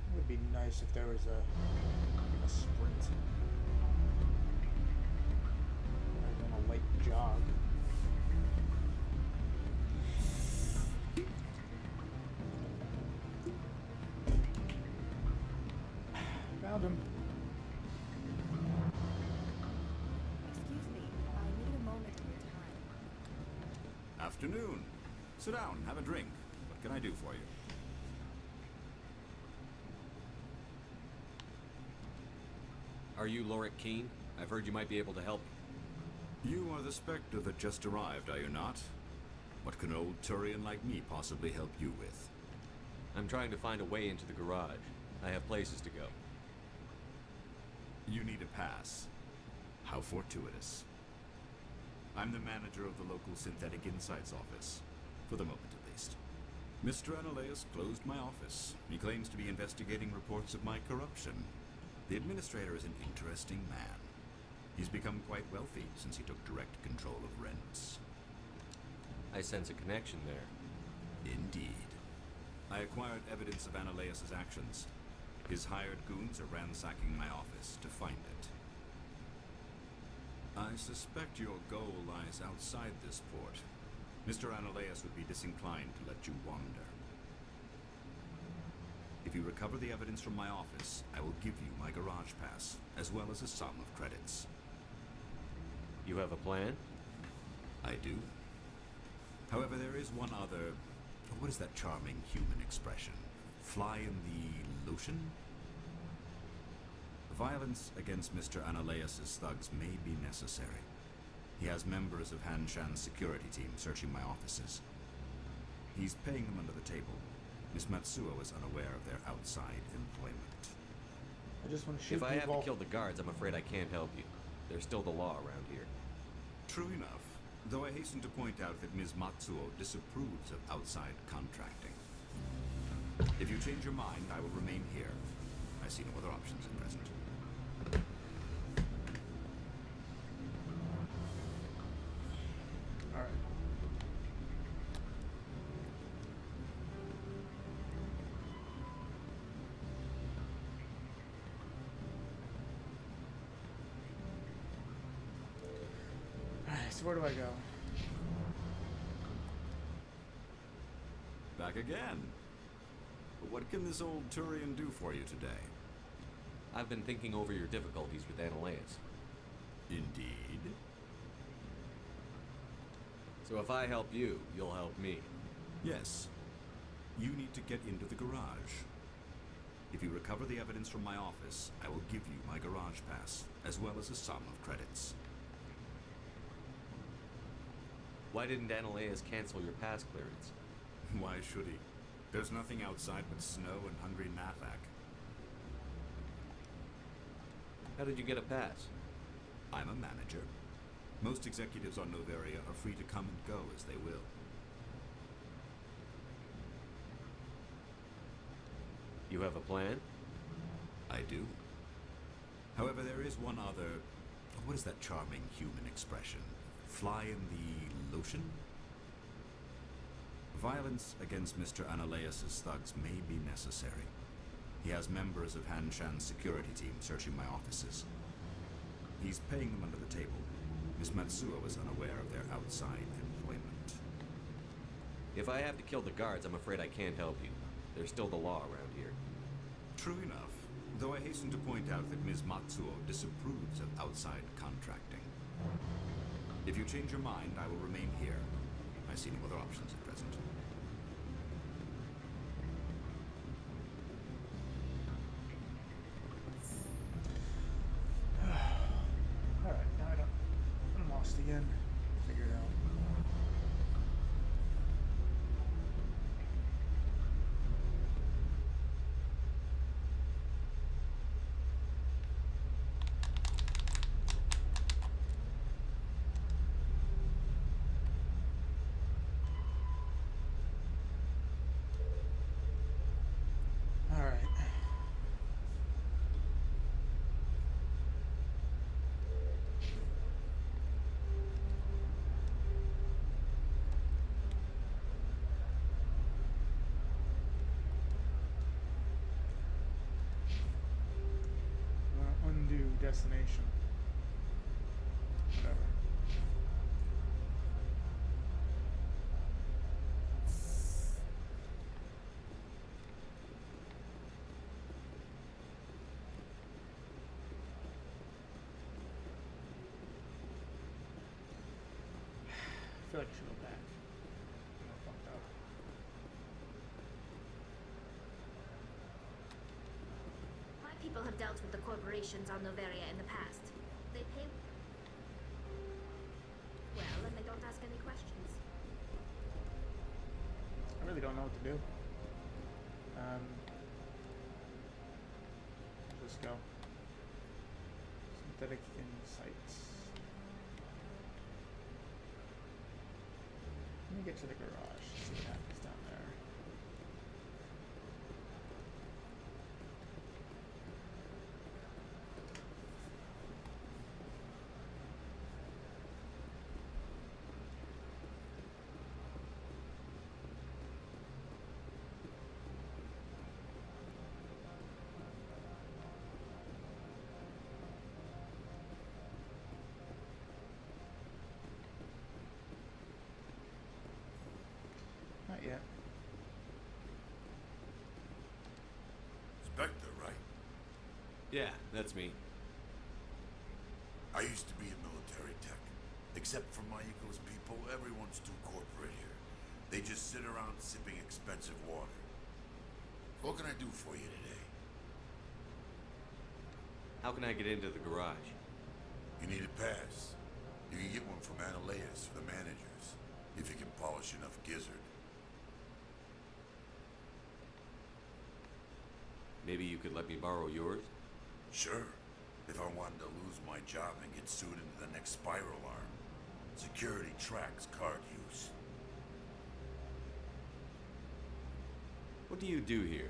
It would be nice if there was a sprint. Rather than a light jog. Found him. Excuse me, I need a moment of your time. Afternoon. Sit down, have a drink. What can I do for you? Are you Lorik Keene? I've heard you might be able to help. You are the Spectre that just arrived, are you not? What can an old Turian like me possibly help you with? I'm trying to find a way into the garage. I have places to go. You need a pass. How fortuitous. I'm the manager of the local Synthetic Insights office. For the moment, at least. Mr. Analeas closed my office. He claims to be investigating reports of my corruption. The administrator is an interesting man. He's become quite wealthy since he took direct control of rents. I sense a connection there. Indeed. I acquired evidence of Analeas' actions. His hired goons are ransacking my office to find it. I suspect your goal lies outside this port. Mr. Analeas would be disinclined to let you wander. If you recover the evidence from my office, I will give you my garage pass, as well as a sum of credits. You have a plan? I do. However, there is one other... What is that charming human expression? Fly in the lotion? Violence against Mr. Analeas' thugs may be necessary. He has members of Han Shan's security team searching my offices. He's paying them under the table. Miss Matsuo is unaware of their outside employment. I just want to shoot If I have people. to kill the guards, I'm afraid I can't help you. There's still the law around here. True enough, though I hasten to point out that Ms. Matsuo disapproves of outside contracting. If you change your mind, I will remain here. I see no other options at present. All right. All right. So where do I go? Back again. But what can this old Turian do for you today? I've been thinking over your difficulties with Analeas. Indeed. So if I help you, you'll help me. Yes. You need to get into the garage. If you recover the evidence from my office, I will give you my garage pass, as well as a sum of credits. Why didn't Analeas cancel your pass clearance? Why should he? There's nothing outside but snow and hungry Nafak. How did you get a pass? I'm a manager. Most executives on Noveria are free to come and go as they will. You have a plan? I do. However, there is one other... What is that charming human expression? Fly in the lotion? Violence against Mr. Analeas' thugs may be necessary. He has members of Han Shan's security team searching my offices. He's paying them under the table. Miss Matsuo is unaware of their outside employment. If I have to kill the guards, I'm afraid I can't help you. There's still the law around here. True enough, Though I hasten to point out that Ms. Matsuo disapproves of outside contracting. If you change your mind, I will remain here. I see no other options at present. Alright, now I'm lost again. Figure it out. Alright. Undo destination. Whatever. I feel like I should go back. I fucked up. My people have dealt with the corporations on Noveria in the past. They pay well, and they don't ask any questions. I really don't know what to do. Let's go. Synthetic insights. Let me get to the garage. See what happens down there. Not yet. Spectre, right? Yeah, that's me. I used to be in military tech. Except for Mayuko's people, everyone's too corporate here. They just sit around sipping expensive water. What can I do for you today? How can I get into the garage? You need a pass. You can get one from Analeas or the managers, if you can polish enough gizzard. Maybe you could let me borrow yours? Sure. If I wanted to lose my job and get sued into the next spiral arm. Security tracks card use. What do you do here?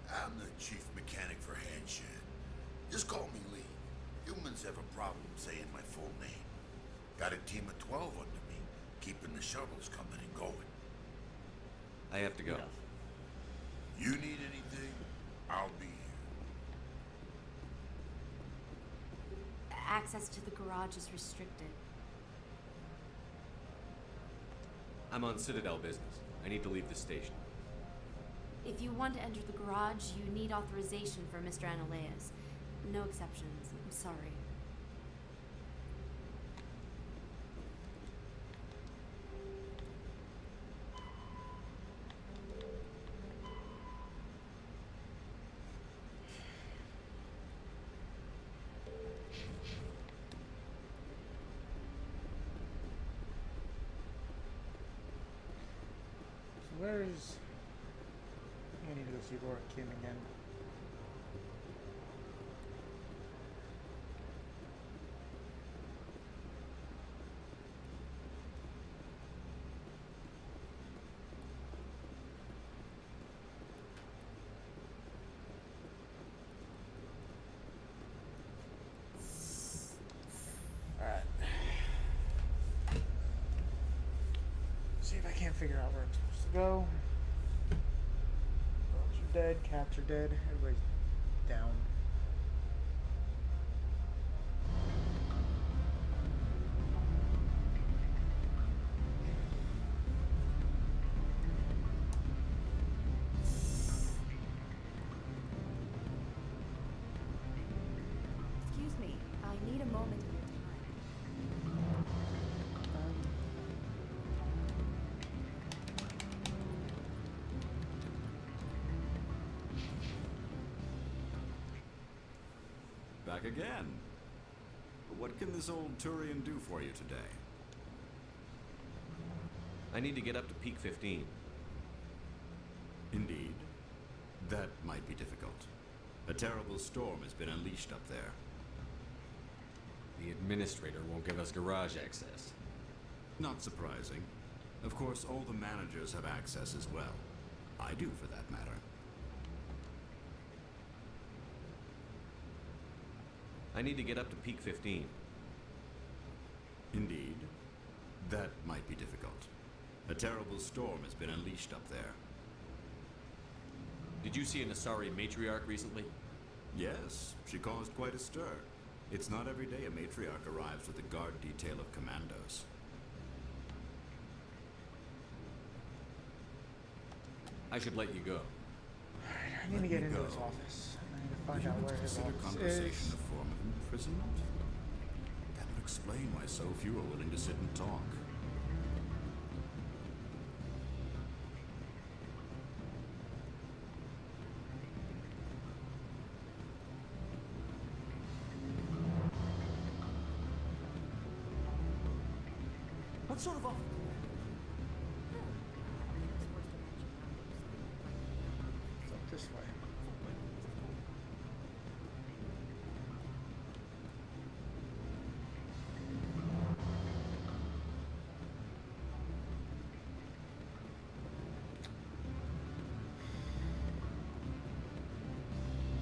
I'm the chief mechanic for Hanshan. Just call me Lee. Humans have a problem saying my full name. Got a team of 12 under me, keeping the shuttles coming and going. I have to go. You need anything, I'll be here. Access to the garage is restricted. I'm on Citadel business. I need to leave the station. If you want to enter the garage, you need authorization for Mr. Analeas. No exceptions. I'm sorry. So where is... I need to go see Laura Kim again. Alright. See if I can't figure out where I'm supposed to go. Girls are dead, cats are dead, everybody's down. back again. What can this old Turian do for you today? I need to get up to Peak 15. Indeed. That might be difficult. A terrible storm has been unleashed up there. The administrator won't give us garage access. Not surprising. Of course, all the managers have access as well. I do, for that matter. I need to get up to Peak 15. Indeed. That might be difficult. A terrible storm has been unleashed up there. Did you see an Asari matriarch recently? Yes, she caused quite a stir. It's not every day a matriarch arrives with a guard detail of commandos. I should let you go. I need to get into his office. I need to find out where his Consider office conversation is. a form of imprisonment? That would explain why so few are willing to sit and talk. What sort of office? It's up this way.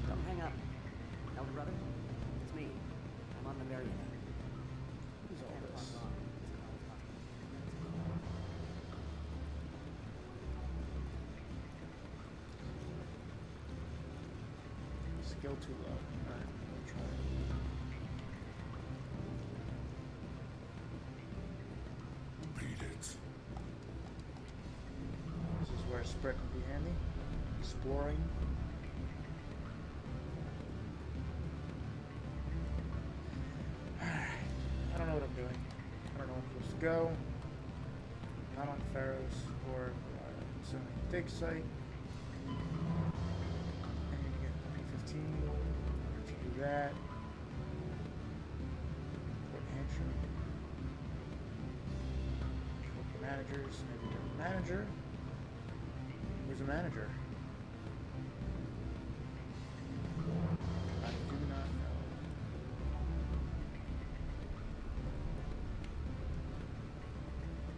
Don't hang up. Elder brother, it's me. I'm on the very end. Who's all this? Skill too low. Alright, we'll try it. Beat it. This is where Spread can be handy. Exploring. Alright. I don't know what I'm doing. I don't know where I'm supposed to go. Not on Pharaoh's or so dig site. I need to get P15 to do that. Port Hampshire. Managers, maybe the manager. Where's the manager? I do not know.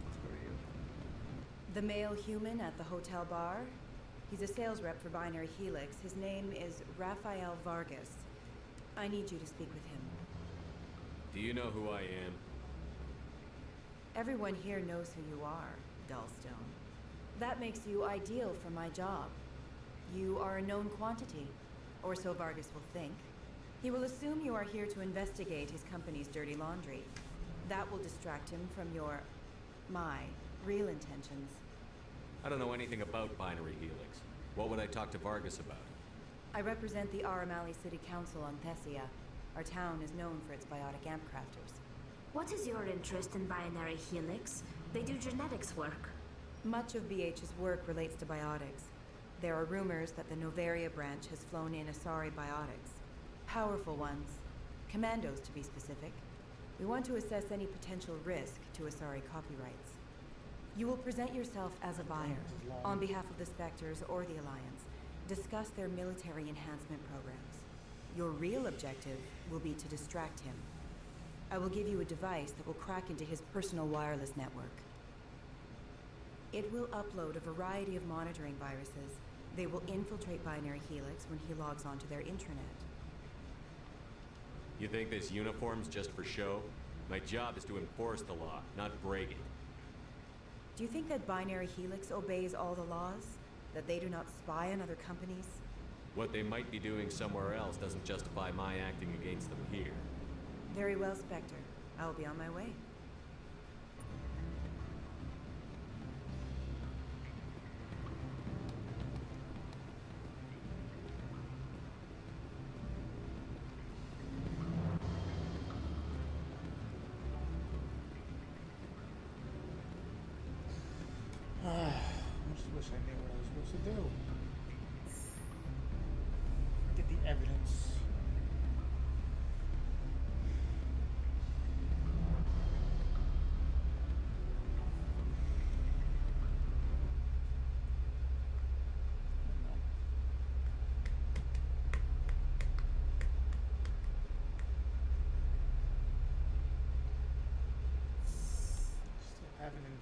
Let's go to you. The male human at the hotel bar? He's a sales rep for Binary Helix. His name is Rafael Vargas. I need you to speak with him. Do you know who I am? Everyone here knows who you are, Dullstone. That makes you ideal for my job. You are a known quantity, or so Vargas will think. He will assume you are here to investigate his company's dirty laundry. That will distract him from my real intentions. I don't know anything about Binary Helix. What would I talk to Vargas about? I represent the Aramali City Council on Thessia. Our town is known for its biotic amp crafters. What is your interest in Binary Helix? They do genetics work. Much of BH's work relates to biotics. There are rumors that the Noveria branch has flown in Asari biotics. Powerful ones. Commandos, to be specific. We want to assess any potential risk to Asari copyrights. You will present yourself as a buyer, on behalf of the Spectres or the Alliance. Discuss their military enhancement programs. Your real objective will be to distract him. I will give you a device that will crack into his personal wireless network. It will upload a variety of monitoring viruses. They will infiltrate Binary Helix when he logs onto their intranet. You think this uniform's just for show? My job is to enforce the law, not break it. Do you think that Binary Helix obeys all the laws? That they do not spy on other companies? What they might be doing somewhere else doesn't justify my acting against them here. Very well, Spectre. I will be on my way. I just wish I knew what I was supposed to do. Get the evidence.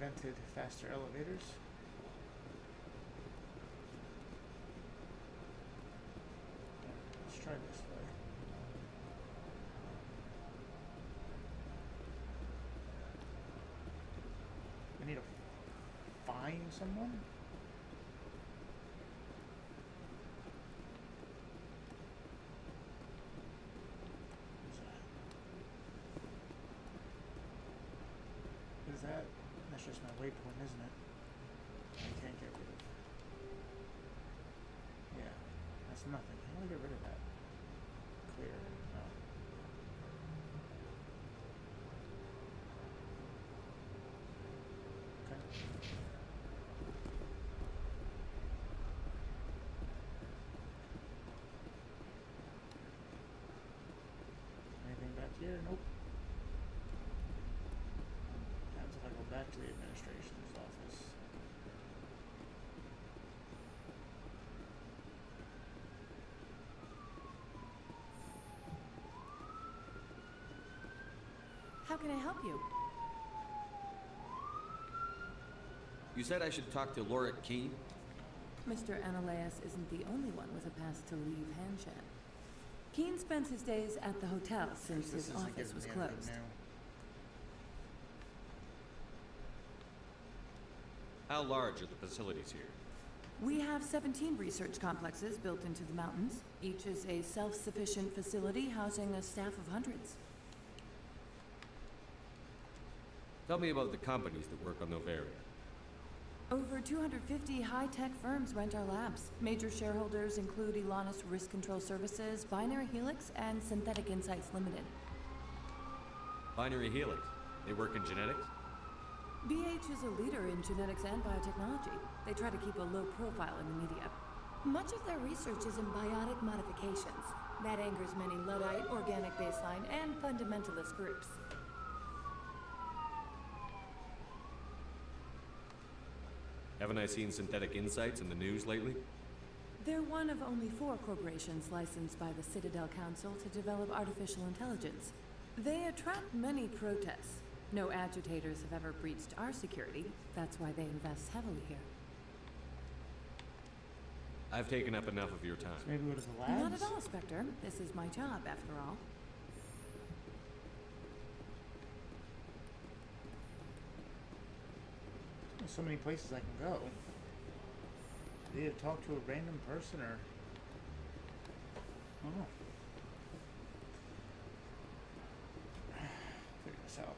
invented faster elevators. Let's try this way. I need to find someone? What is that? That's just my waypoint, isn't it? I can't get rid of. Yeah, that's nothing. How do I get rid of that? Clear. No. Okay. Anything back here? Nope. Happens if I go back to the administration's office. How can I help you? You said I should talk to Laura Keen? Mr. Ananias isn't the only one with a pass to leave Hanshan. Keen spends his days at the hotel since his office was closed. How large are the facilities here? We have 17 research complexes built into the mountains. Each is a self-sufficient facility housing a staff of hundreds. Tell me about the companies that work on Noveria. Over 250 high-tech firms rent our labs. Major shareholders include Elanus Risk Control Services, Binary Helix, and Synthetic Insights Limited. Binary Helix. They work in genetics? BH is a leader in genetics and biotechnology. They try to keep a low profile in the media. Much of their research is in biotic modifications. That angers many Luddite, organic baseline, and fundamentalist groups. Haven't I seen Synthetic Insights in the news lately? They're one of only 4 corporations licensed by the Citadel Council to develop artificial intelligence. They attract many protests. No agitators have ever breached our security. That's why they invest heavily here. I've taken up enough of your time. So maybe go to the labs? Not at all, Spectre. This is my job, after all. There's so many places I can go. Either talk to a random person or... Oh. Figure this out.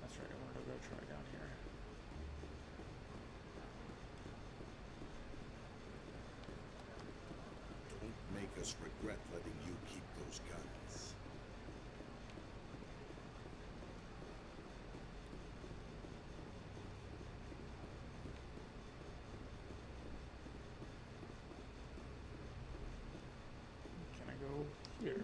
That's right, I wanted to go try down here. Don't make us regret letting you keep those guns. Can I go here?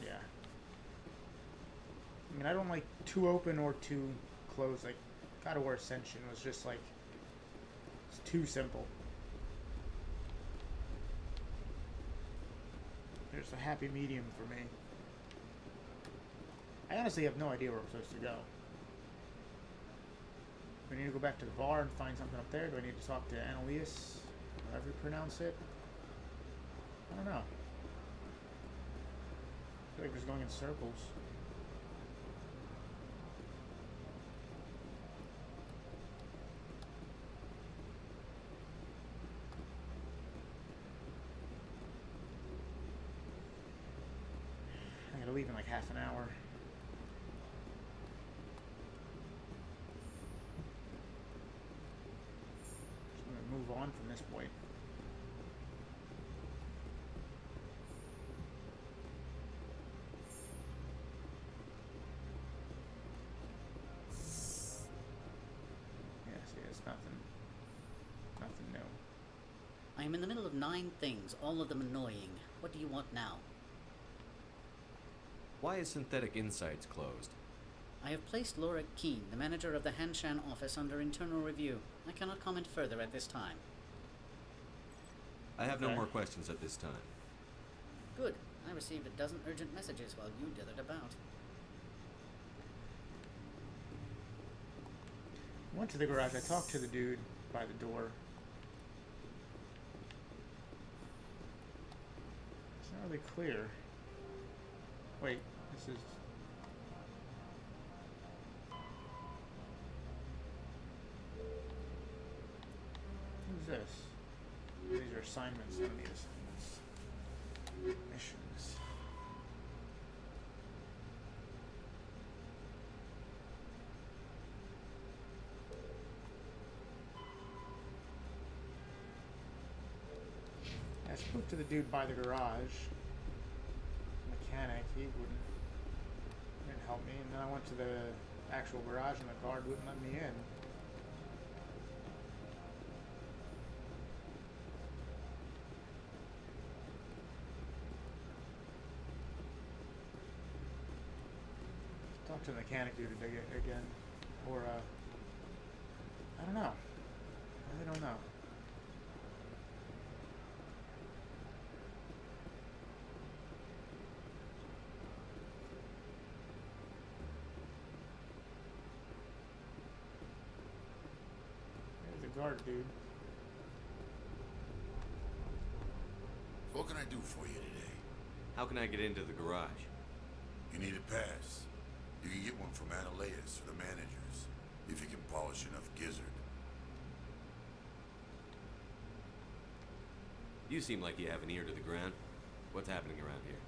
Yeah. I mean, I don't like too open or too closed. Like, God of War Ascension was just like, it's too simple. There's a happy medium for me. I honestly have no idea where I'm supposed to go. Do I need to go back to the bar and find something up there? Do I need to talk to Annelies? However you pronounce it? I don't know. I feel like we're just going in circles. I gotta leave in like half an hour. run from this point. Yeah, see, it's nothing new. I am in the middle of 9 things, all of them annoying. What do you want now? Why is Synthetic Insights closed? I have placed Laura Keene, the manager of the Hanshan office, under internal review. I cannot comment further at this time. I have no more questions at this time. Good. I received a dozen urgent messages while you dithered about. Went to the garage. I talked to the dude by the door. It's not really clear. Wait, this is... Who's this? These are assignments. I don't need assignments. Missions. I spoke to the dude by the garage. Mechanic, he didn't help me, and then I went to the actual garage and the guard wouldn't let me in. Talk to the mechanic dude again, or I don't know. I really don't know. Guard, dude. What can I do for you today? How can I get into the garage? You need a pass. You can get one from Analeas or the managers, if you can polish enough gizzard. You seem like you have an ear to the ground. What's happening around here?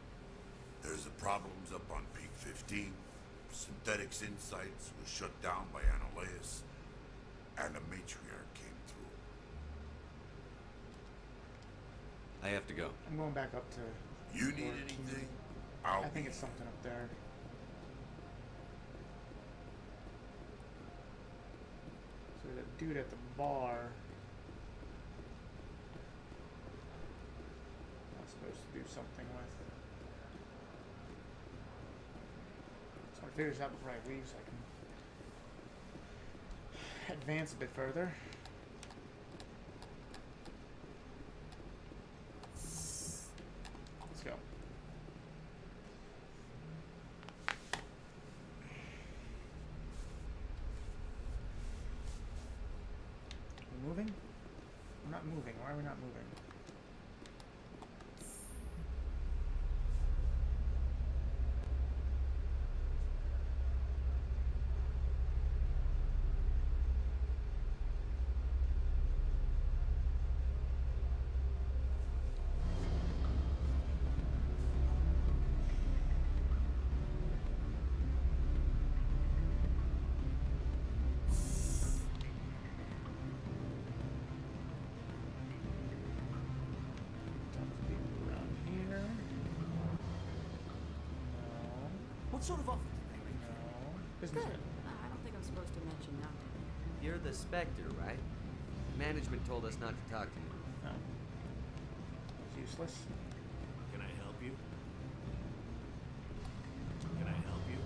There's the problems up on Peak 15. Synthetics Insights was shut down by Analeas, and the matriarch came through. I have to go. I'm going back up to... You need anything? I think it's something up there. So the dude at the bar... I'm supposed to do something with. So I want to figure this out before I leave so I can advance a bit further. Let's go. We're moving? We're not moving. Why are we not moving? What sort of offer did they make? Business. Good. I don't think I'm supposed to mention nothing. You're the Spectre, right? Management told us not to talk to you. No. It's useless. Can I help you? Can I help you?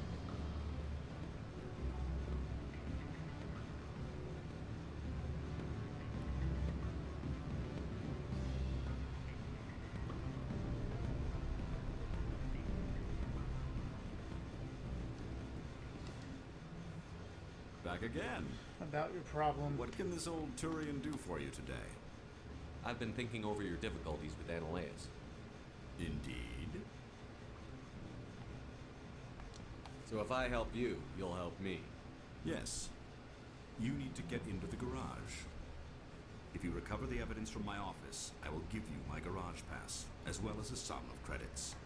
Back again. About your problem. What can this old Turian do for you today? I've been thinking over your difficulties with Analeas. Indeed. So if I help you, you'll help me. Yes. You need to get into the garage. If you recover the evidence from my office, I will give you my garage pass, as well as a sum of credits.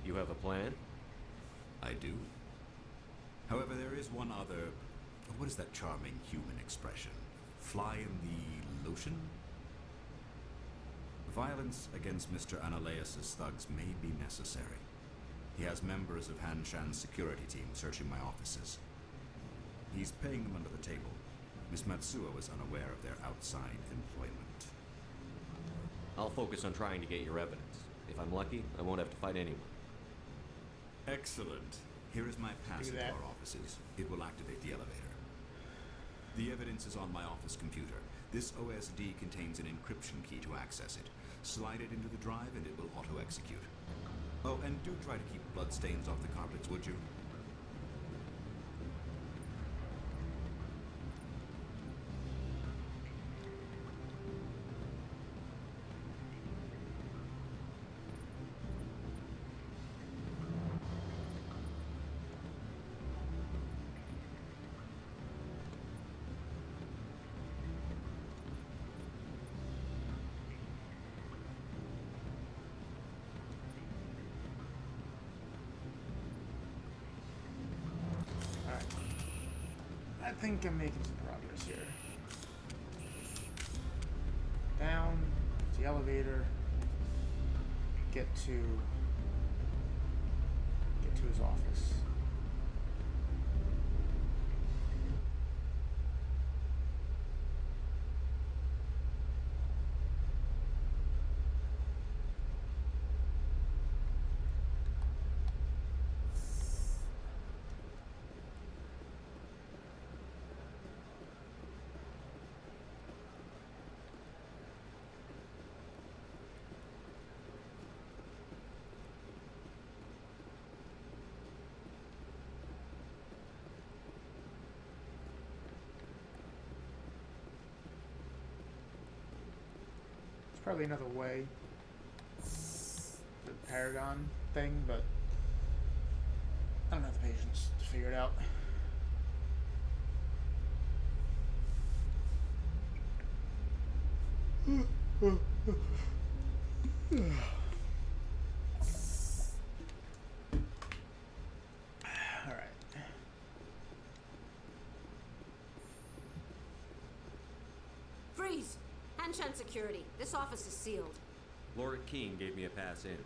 You have a plan? I do. However, there is one other... What is that charming human expression? Fly in the solution? Violence against Mr. Analaeus' thugs may be necessary. He has members of Han Shan's security team searching my offices. He's paying them under the table. Miss Matsuo is unaware of their outside employment. I'll focus on trying to get your evidence. If I'm lucky, I won't have to fight anyone. Excellent. Here is my pass into our offices. It will activate the elevator. The evidence is on my office computer. This OSD contains an encryption key to access it. Slide it into the drive and it will auto-execute. Oh, and do try to keep bloodstains off the carpets, would you? I think I'm making some progress here. Down to the elevator. Get to his office. Probably another way, the Paragon thing, but I don't have the patience to figure it out. All right. Freeze! Hanshan Security. This office is sealed. Laura Keene gave me a pass in.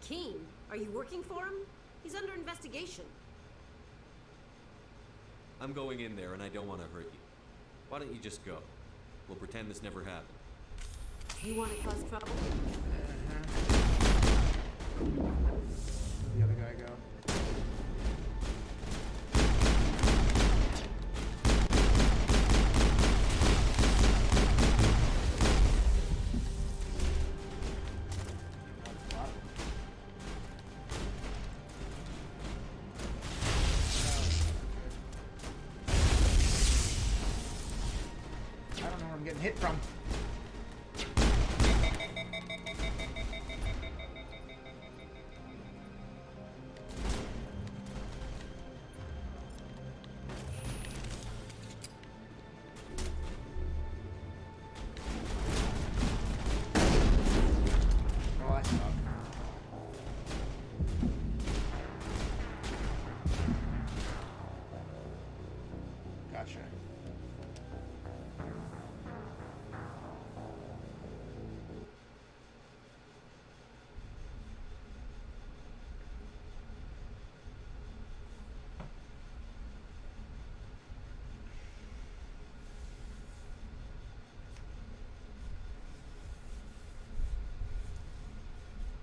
Keene? Are you working for him? He's under investigation. I'm going in there and I don't want to hurt you. Why don't you just go? We'll pretend this never happened. You want to cause trouble? Where'd the other guy go? Getting hit from. Oh, I suck. Gotcha.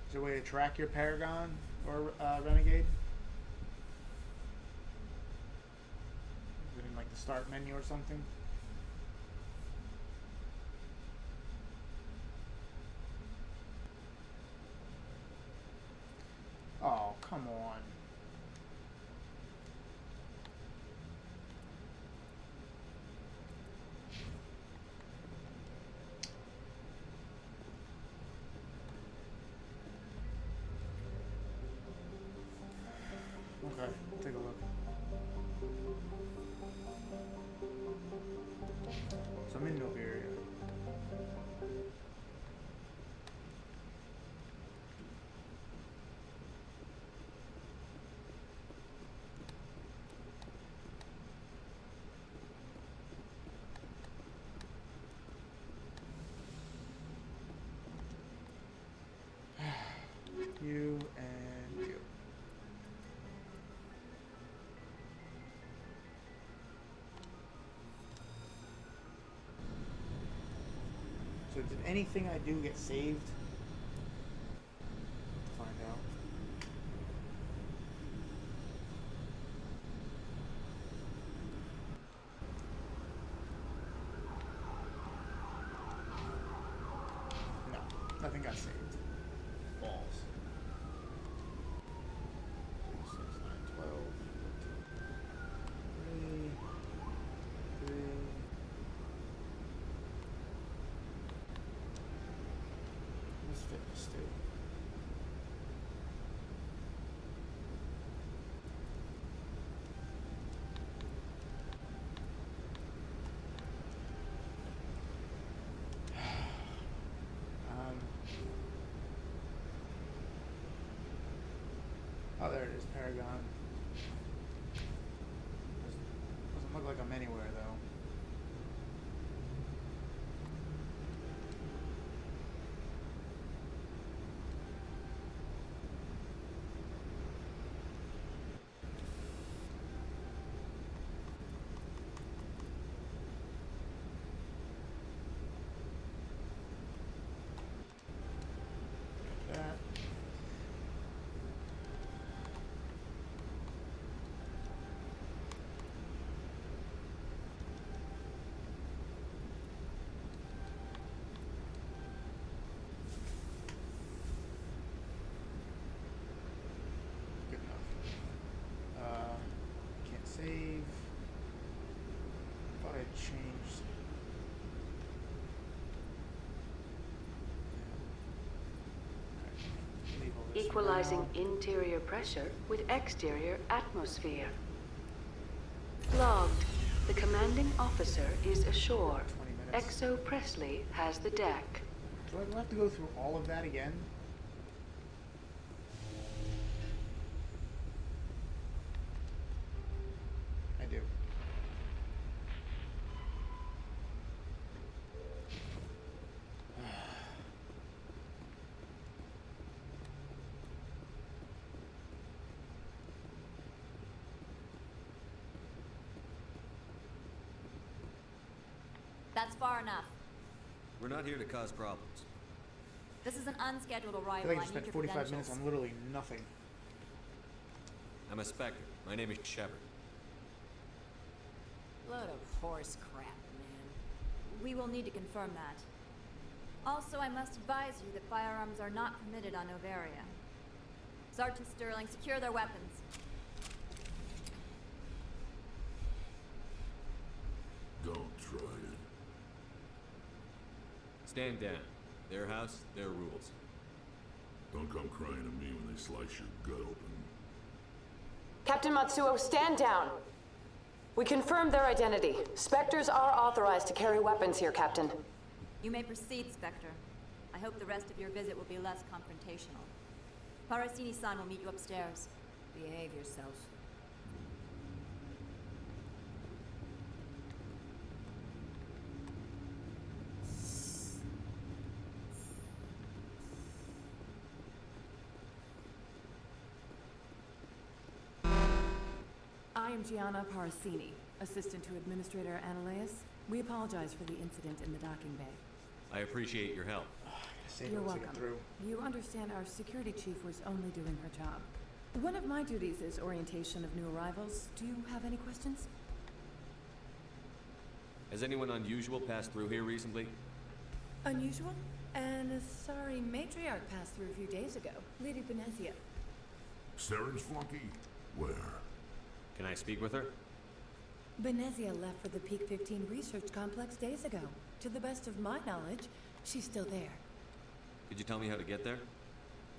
Is there a way to track your Paragon or Renegade? Is it in like the start menu or something? Oh, come on. Okay, take a look. So I'm in Noveria. So did anything I do get saved? Find out. No, nothing got saved. Balls. 6, 9, 12. 3. What's fitness do? Oh, there it is, Paragon. Doesn't look like I'm anywhere though. That. Good enough. Can't save. Thought I changed. Leave all this Equalizing around. interior pressure with exterior atmosphere. Logged. The commanding officer is ashore. 20 minutes. Exo Presley has the deck. Do I have to go through all of that again? I do. That's far enough. We're not here to cause problems. This is an unscheduled I feel arrival. like I I just need spent your 45 minutes credentials. on literally nothing. I'm a Spectre. My name is Shepard. Load of horse crap, man. We will need to confirm that. Also, I must advise you that firearms are not permitted on Noveria. Sergeant Sterling, secure their weapons. Don't try it. Stand down. Their house, their rules. Don't come crying to me when they slice your gut open. Captain Matsuo, stand down. We confirmed their identity. Spectres are authorized to carry weapons here, Captain. You may proceed, Spectre. I hope the rest of your visit will be less confrontational. Parasini-san will meet you upstairs. Behave yourself. I am Gianna Parasini, assistant to Administrator Analeas. We apologize for the incident in the docking bay. I appreciate your help. You're welcome. You understand our security chief was only doing her job. One of my duties is orientation of new arrivals. Do you have any questions? Has anyone unusual passed through here recently? Unusual? An Asari matriarch passed through a few days ago. Lady Benezia. Saren's flunky? Where? Can I speak with her? Benezia left for the Peak 15 research complex days ago. To the best of my knowledge, she's still there. Could you tell me how to get there?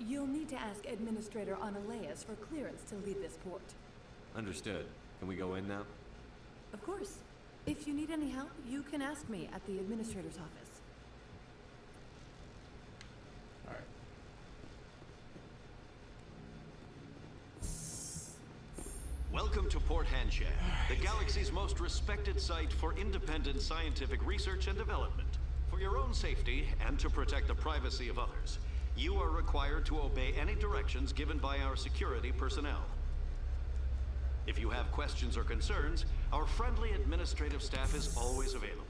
You'll need to ask Administrator Analeas for clearance to leave this port. Understood. Can we go in now? Of course. If you need any help, you can ask me at the Administrator's office. Alright. Welcome to Port Hanchang, the galaxy's most respected site for independent scientific research and development. For your own safety and to protect the privacy of others, you are required to obey any directions given by our security personnel. If you have questions or concerns, our friendly administrative staff is always available.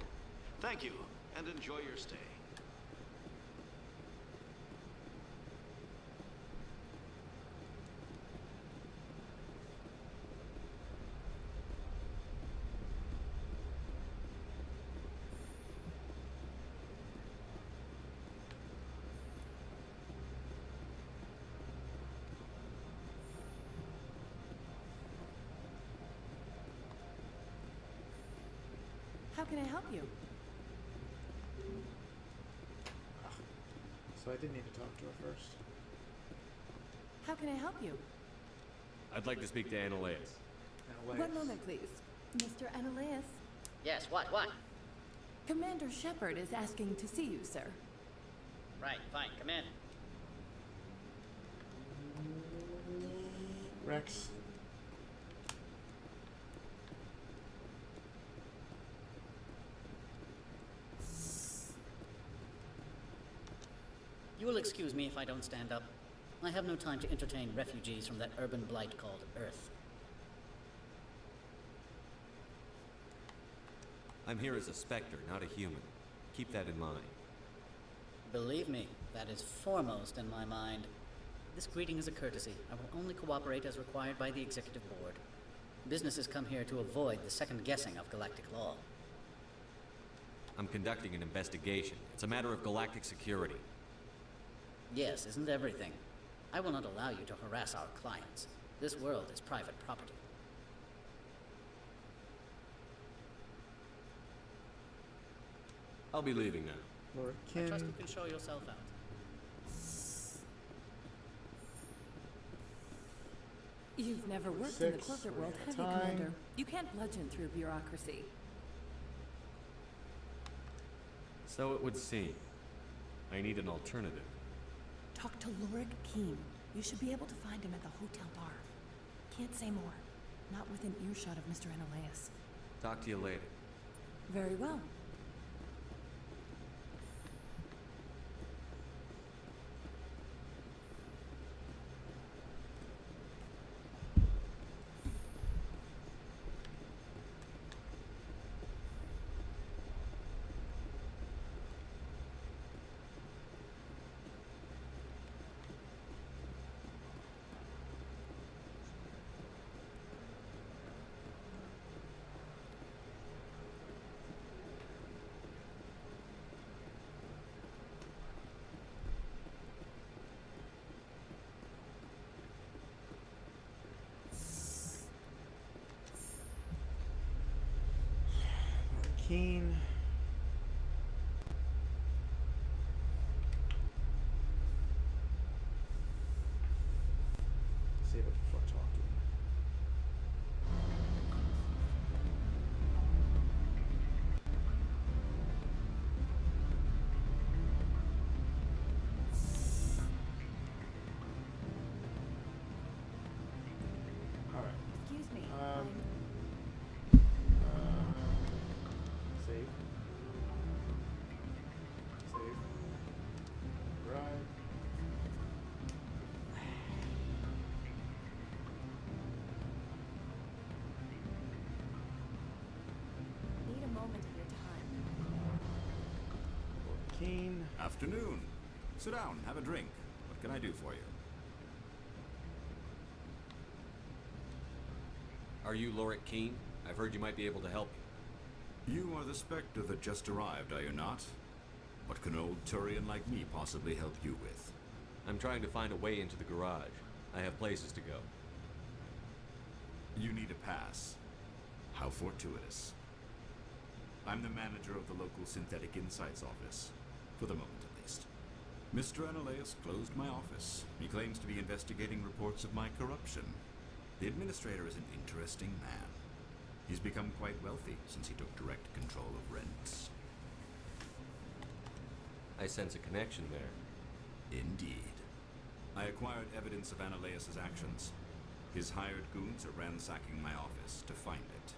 Thank you, and enjoy your stay. can I help you? So I did need to talk to her first. How can I help you? I'd like to speak to Annaleas. One moment, please. Mr. Annaleas. Yes, what? Commander Shepard is asking to see you, sir. Right, fine, come in. Rex. You will excuse me if I don't stand up. I have no time to entertain refugees from that urban blight called Earth. I'm here as a Spectre, not a human. Keep that in mind. Believe me, that is foremost in my mind. This greeting is a courtesy. I will only cooperate as required by the Executive Board. Businesses come here to avoid the second guessing of galactic law. I'm conducting an investigation. It's a matter of galactic security. Yes, isn't everything? I will not allow you to harass our clients. This world is private property. I'll be leaving now. Lord I Kin. trust you can show yourself out. You've never worked in the 6, corporate we're world, out have of you, time. Commander? You can't bludgeon through bureaucracy. So it would seem. I need an alternative. Talk to Lorik Keen. You should be able to find him at the hotel bar. Can't say more. Not within earshot of Mr. Annaleas. Talk to you later. Very well. Keen. Save it before talking. All right. Excuse me. Save. Save. Right. Need a moment of your time. Keen. Afternoon. Sit down, have a drink. What can I do for you? Are you Lorik Keen? I've heard you might be able to help me. You are the Spectre that just arrived, are you not? What can an old Turian like me possibly help you with? I'm trying to find a way into the garage. I have places to go. You need a pass. How fortuitous. I'm the manager of the local Synthetic Insights office. For the moment, at least. Mr. Annaleas closed my office. He claims to be investigating reports of my corruption. The administrator is an interesting man. He's become quite wealthy since he took direct control of rents. I sense a connection there. Indeed. I acquired evidence of Annaleas' actions. His hired goons are ransacking my office to find it.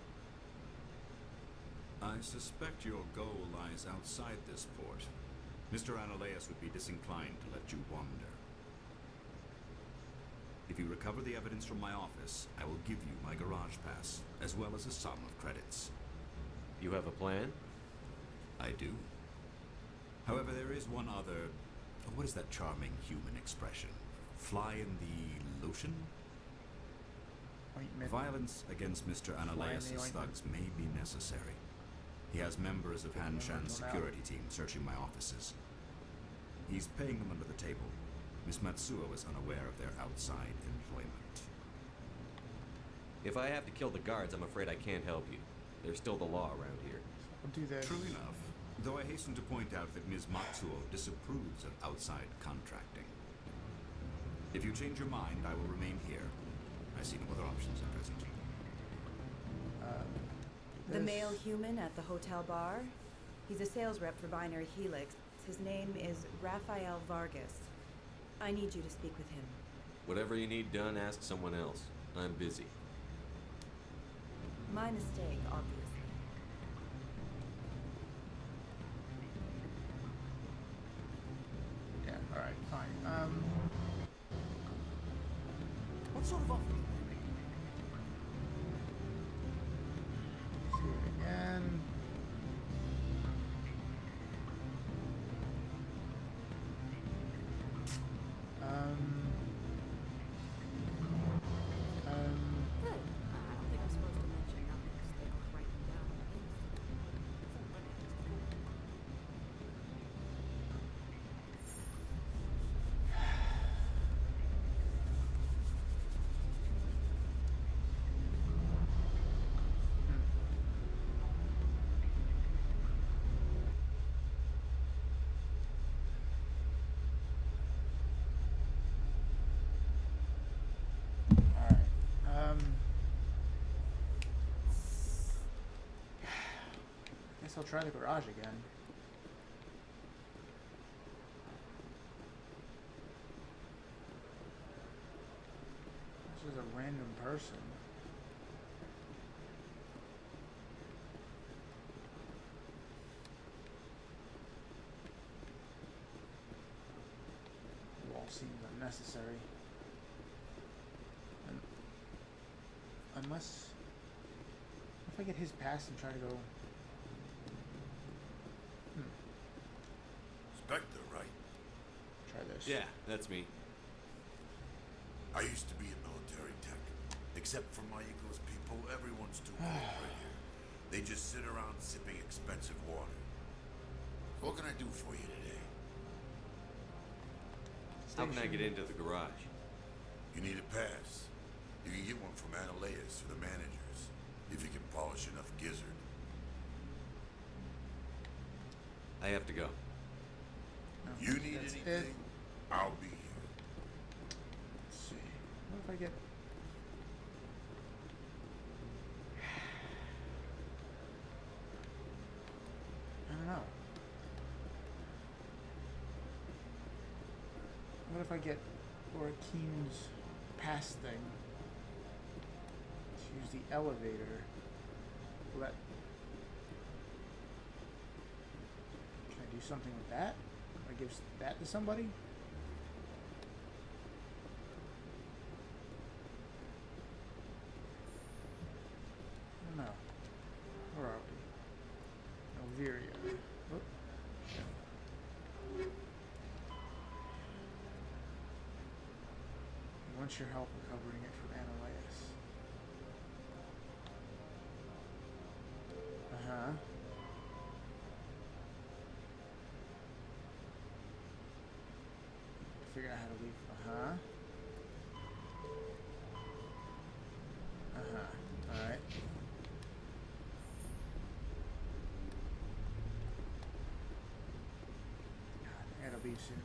I suspect your goal lies outside this port. Mr. Annaleas would be disinclined to let you wander. If you recover the evidence from my office, I will give you my garage pass, as well as a sum of credits. You have a plan? I do. However, there is one other... what is that charming human expression? Fly in the lotion? Ointment. Violence against Mr. Fly in the Annaleas' ointment. thugs may be necessary. He has members of Han Shan's security team searching my offices. He's paying them under the table. Miss Matsuo is unaware of their outside employment. If I have to kill the guards, I'm afraid I can't help you. There's still the law around here. I'll do this. True enough, though I hasten to point out that Ms. Matsuo disapproves of outside contracting. If you change your mind, I will remain here. I see no other options at present. The male human at the hotel bar? He's a sales rep for Binary Helix. His name is Rafael Vargas. I need you to speak with him. Whatever you need done, ask someone else. I'm busy. My mistake, obviously. Yeah, alright, fine. What sort of offer? See it again. Good. I don't think I'm supposed to mention numbers. They don't write them down on the Guess I'll try the garage again. This is a random person. Wall seems unnecessary. Unless if I get his pass and try to go. Spectre, right? Try this. Yeah, that's me. I used to be a military tech. Except for my Eagles people, everyone's too corporate here. They just sit around sipping expensive water. What can I do for you today? How can I get into the garage? You need a pass. You can get one from Analeas or the managers, if you can polish enough gizzard. I have to go. You need anything, I'll be here. Let's see. What if I get... I don't know. What if I get Laura Keen's pass thing? To use the elevator. Will that... Can I do something with that? I give that to somebody? I don't know. Where are we? Elviria. Oop. He wants your help recovering it from Analeas. Uh-huh. Figure out how to leave. Uh-huh. Uh-huh. Alright. God, it'll be soon.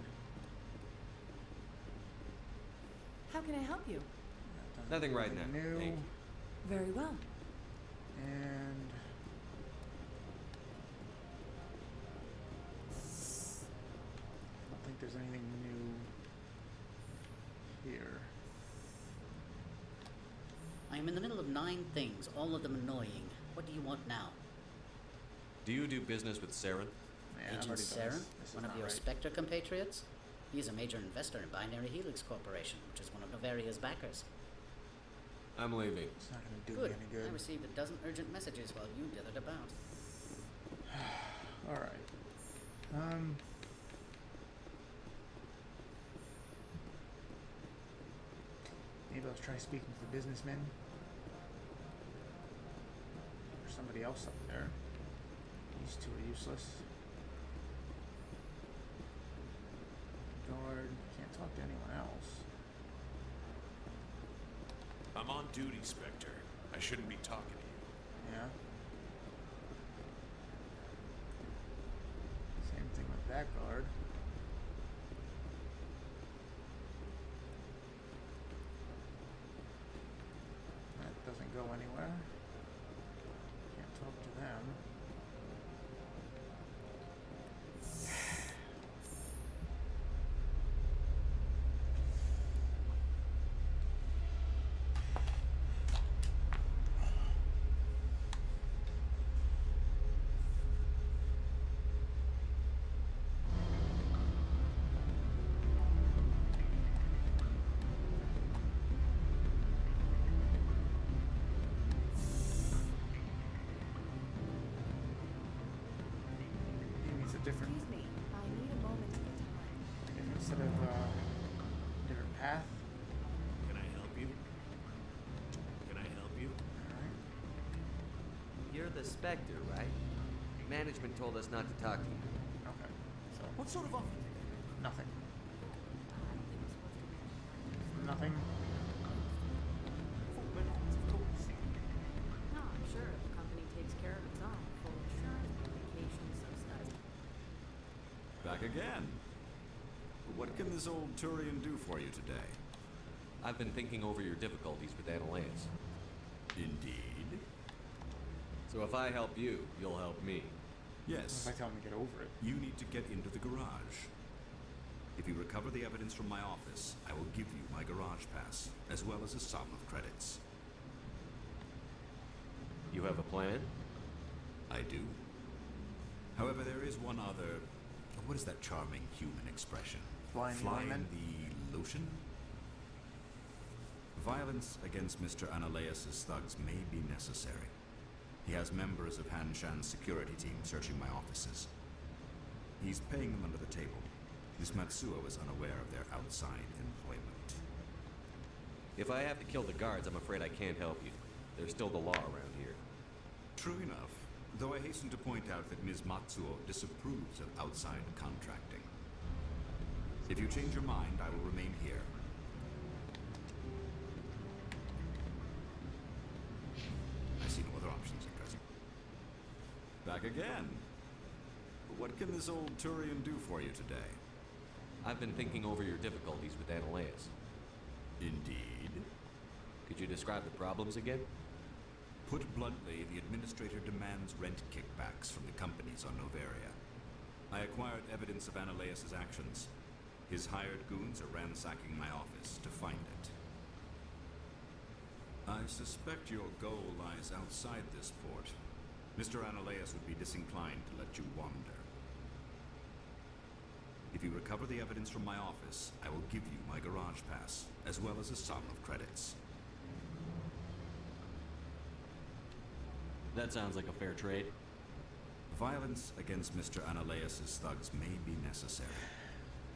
How can I help you? Nothing right now. New. Thank you. Very well. And I don't think there's anything new here. I am in the middle of 9 things, all of them annoying. What do you want now? Do you do business with Saren? Yeah, Agent Saren? One of your Spectre compatriots? He is a major investor in Binary Helix Corporation, which is one of Novaria's backers. I'm leaving. It's not going to do Good. me any good. I received a dozen urgent messages while you dithered about. Alright. Maybe I'll try speaking to the businessmen. Or somebody else up there. These two are useless. Guard. Can't talk to anyone else. I'm on duty, Spectre. I shouldn't be talking to you. Yeah. that guard. That doesn't go anywhere. Can't talk to them. Different. Excuse me, I need a moment of your time. Different set of different path. Can I help you? Can I help you? You're the Spectre, right? Management told us not to talk to you. Okay. So What sort of offer? nothing. Nothing. No, I'm sure if the company takes care of its own, full insurance, vacation, subsidized. Back again. What can this old Turian do for you today? I've been thinking over your difficulties with Analeus. Indeed. So if I help you, you'll help me. Yes. If I tell him to get over it. You need to get into the garage. If you recover the evidence from my office, I will give you my garage pass, as well as a sum of credits. You have a plan? I do. However, there is one other... What is that charming human expression? Flying lemon? the lotion? Violence against Mr. Analeus' thugs may be necessary. He has members of Han Shan's security team searching my offices. He's paying them under the table. Miss Matsuo is unaware of their outside employment. If I have to kill the guards, I'm afraid I can't help you. There's still the law around here. True enough, though I hasten to point out that Ms. Matsuo disapproves of outside contracting. If you change your mind, I will remain here. I see no other options at present. Back again. What can this old Turian do for you today? I've been thinking over your difficulties with Analeus. Indeed. Could you describe the problems again? Put bluntly, the administrator demands rent kickbacks from the companies on Noveria. I acquired evidence of Analeus' actions. His hired goons are ransacking my office to find it. I suspect your goal lies outside this port. Mr. Analeus would be disinclined to let you wander. If you recover the evidence from my office, I will give you my garage pass, as well as a sum of credits. That sounds like a fair trade. Violence against Mr. Analeus' thugs may be necessary.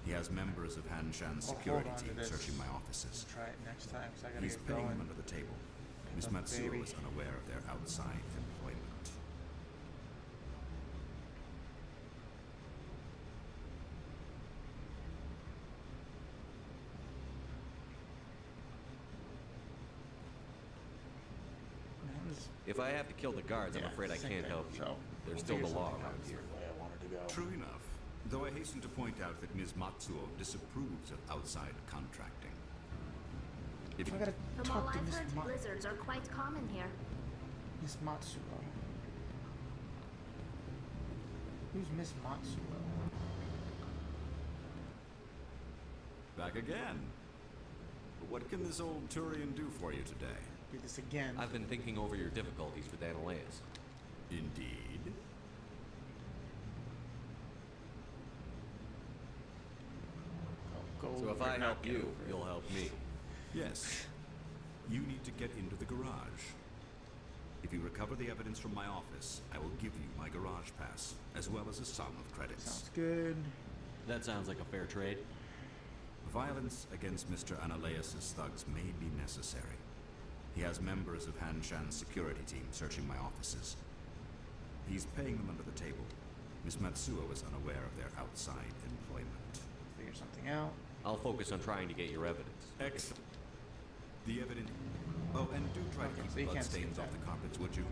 He has members of Han Shan's security team searching my offices. Try it next time, 'cause I gotta He's get paying going. them under the table. Miss Oh, Matsuo baby. is unaware of their outside employment. If I have to kill the guards, I'm afraid I can't help you. There's still the law around here. True enough, though I hasten to point out that Ms. Matsuo disapproves of outside contracting. If I gotta From all talk to I've Miss heard, blizzards are quite common here. Miss Matsuo. Who's Miss Matsuo? Back again. What can this old Turian do for you today? Do this again. I've been thinking over your difficulties with Analeus. Indeed. Gold So if or I not help get you, over it. you'll help me. Yes. You need to get into the garage. If you recover the evidence from my office, I will give you my garage pass, as well as a sum of credits. Sounds good. That sounds like a fair trade. Violence against Mr. Analeus' thugs may be necessary. He has members of Han Shan's security team searching my offices. He's paying them under the table. Miss Matsuo is unaware of their outside employment. Figure something out. I'll focus on trying to get your evidence. Excellent. The evidence... Oh, and do try to Okay, keep so you blood can't skip stains off that. the carpets, would you?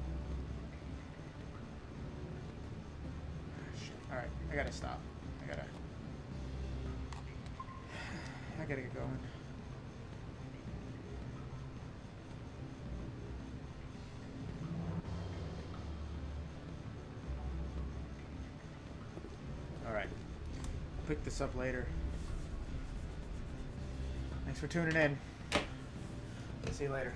Shit. Alright, I gotta stop. I I gotta get going. Alright. Pick this up later. Thanks for tuning in. See you later.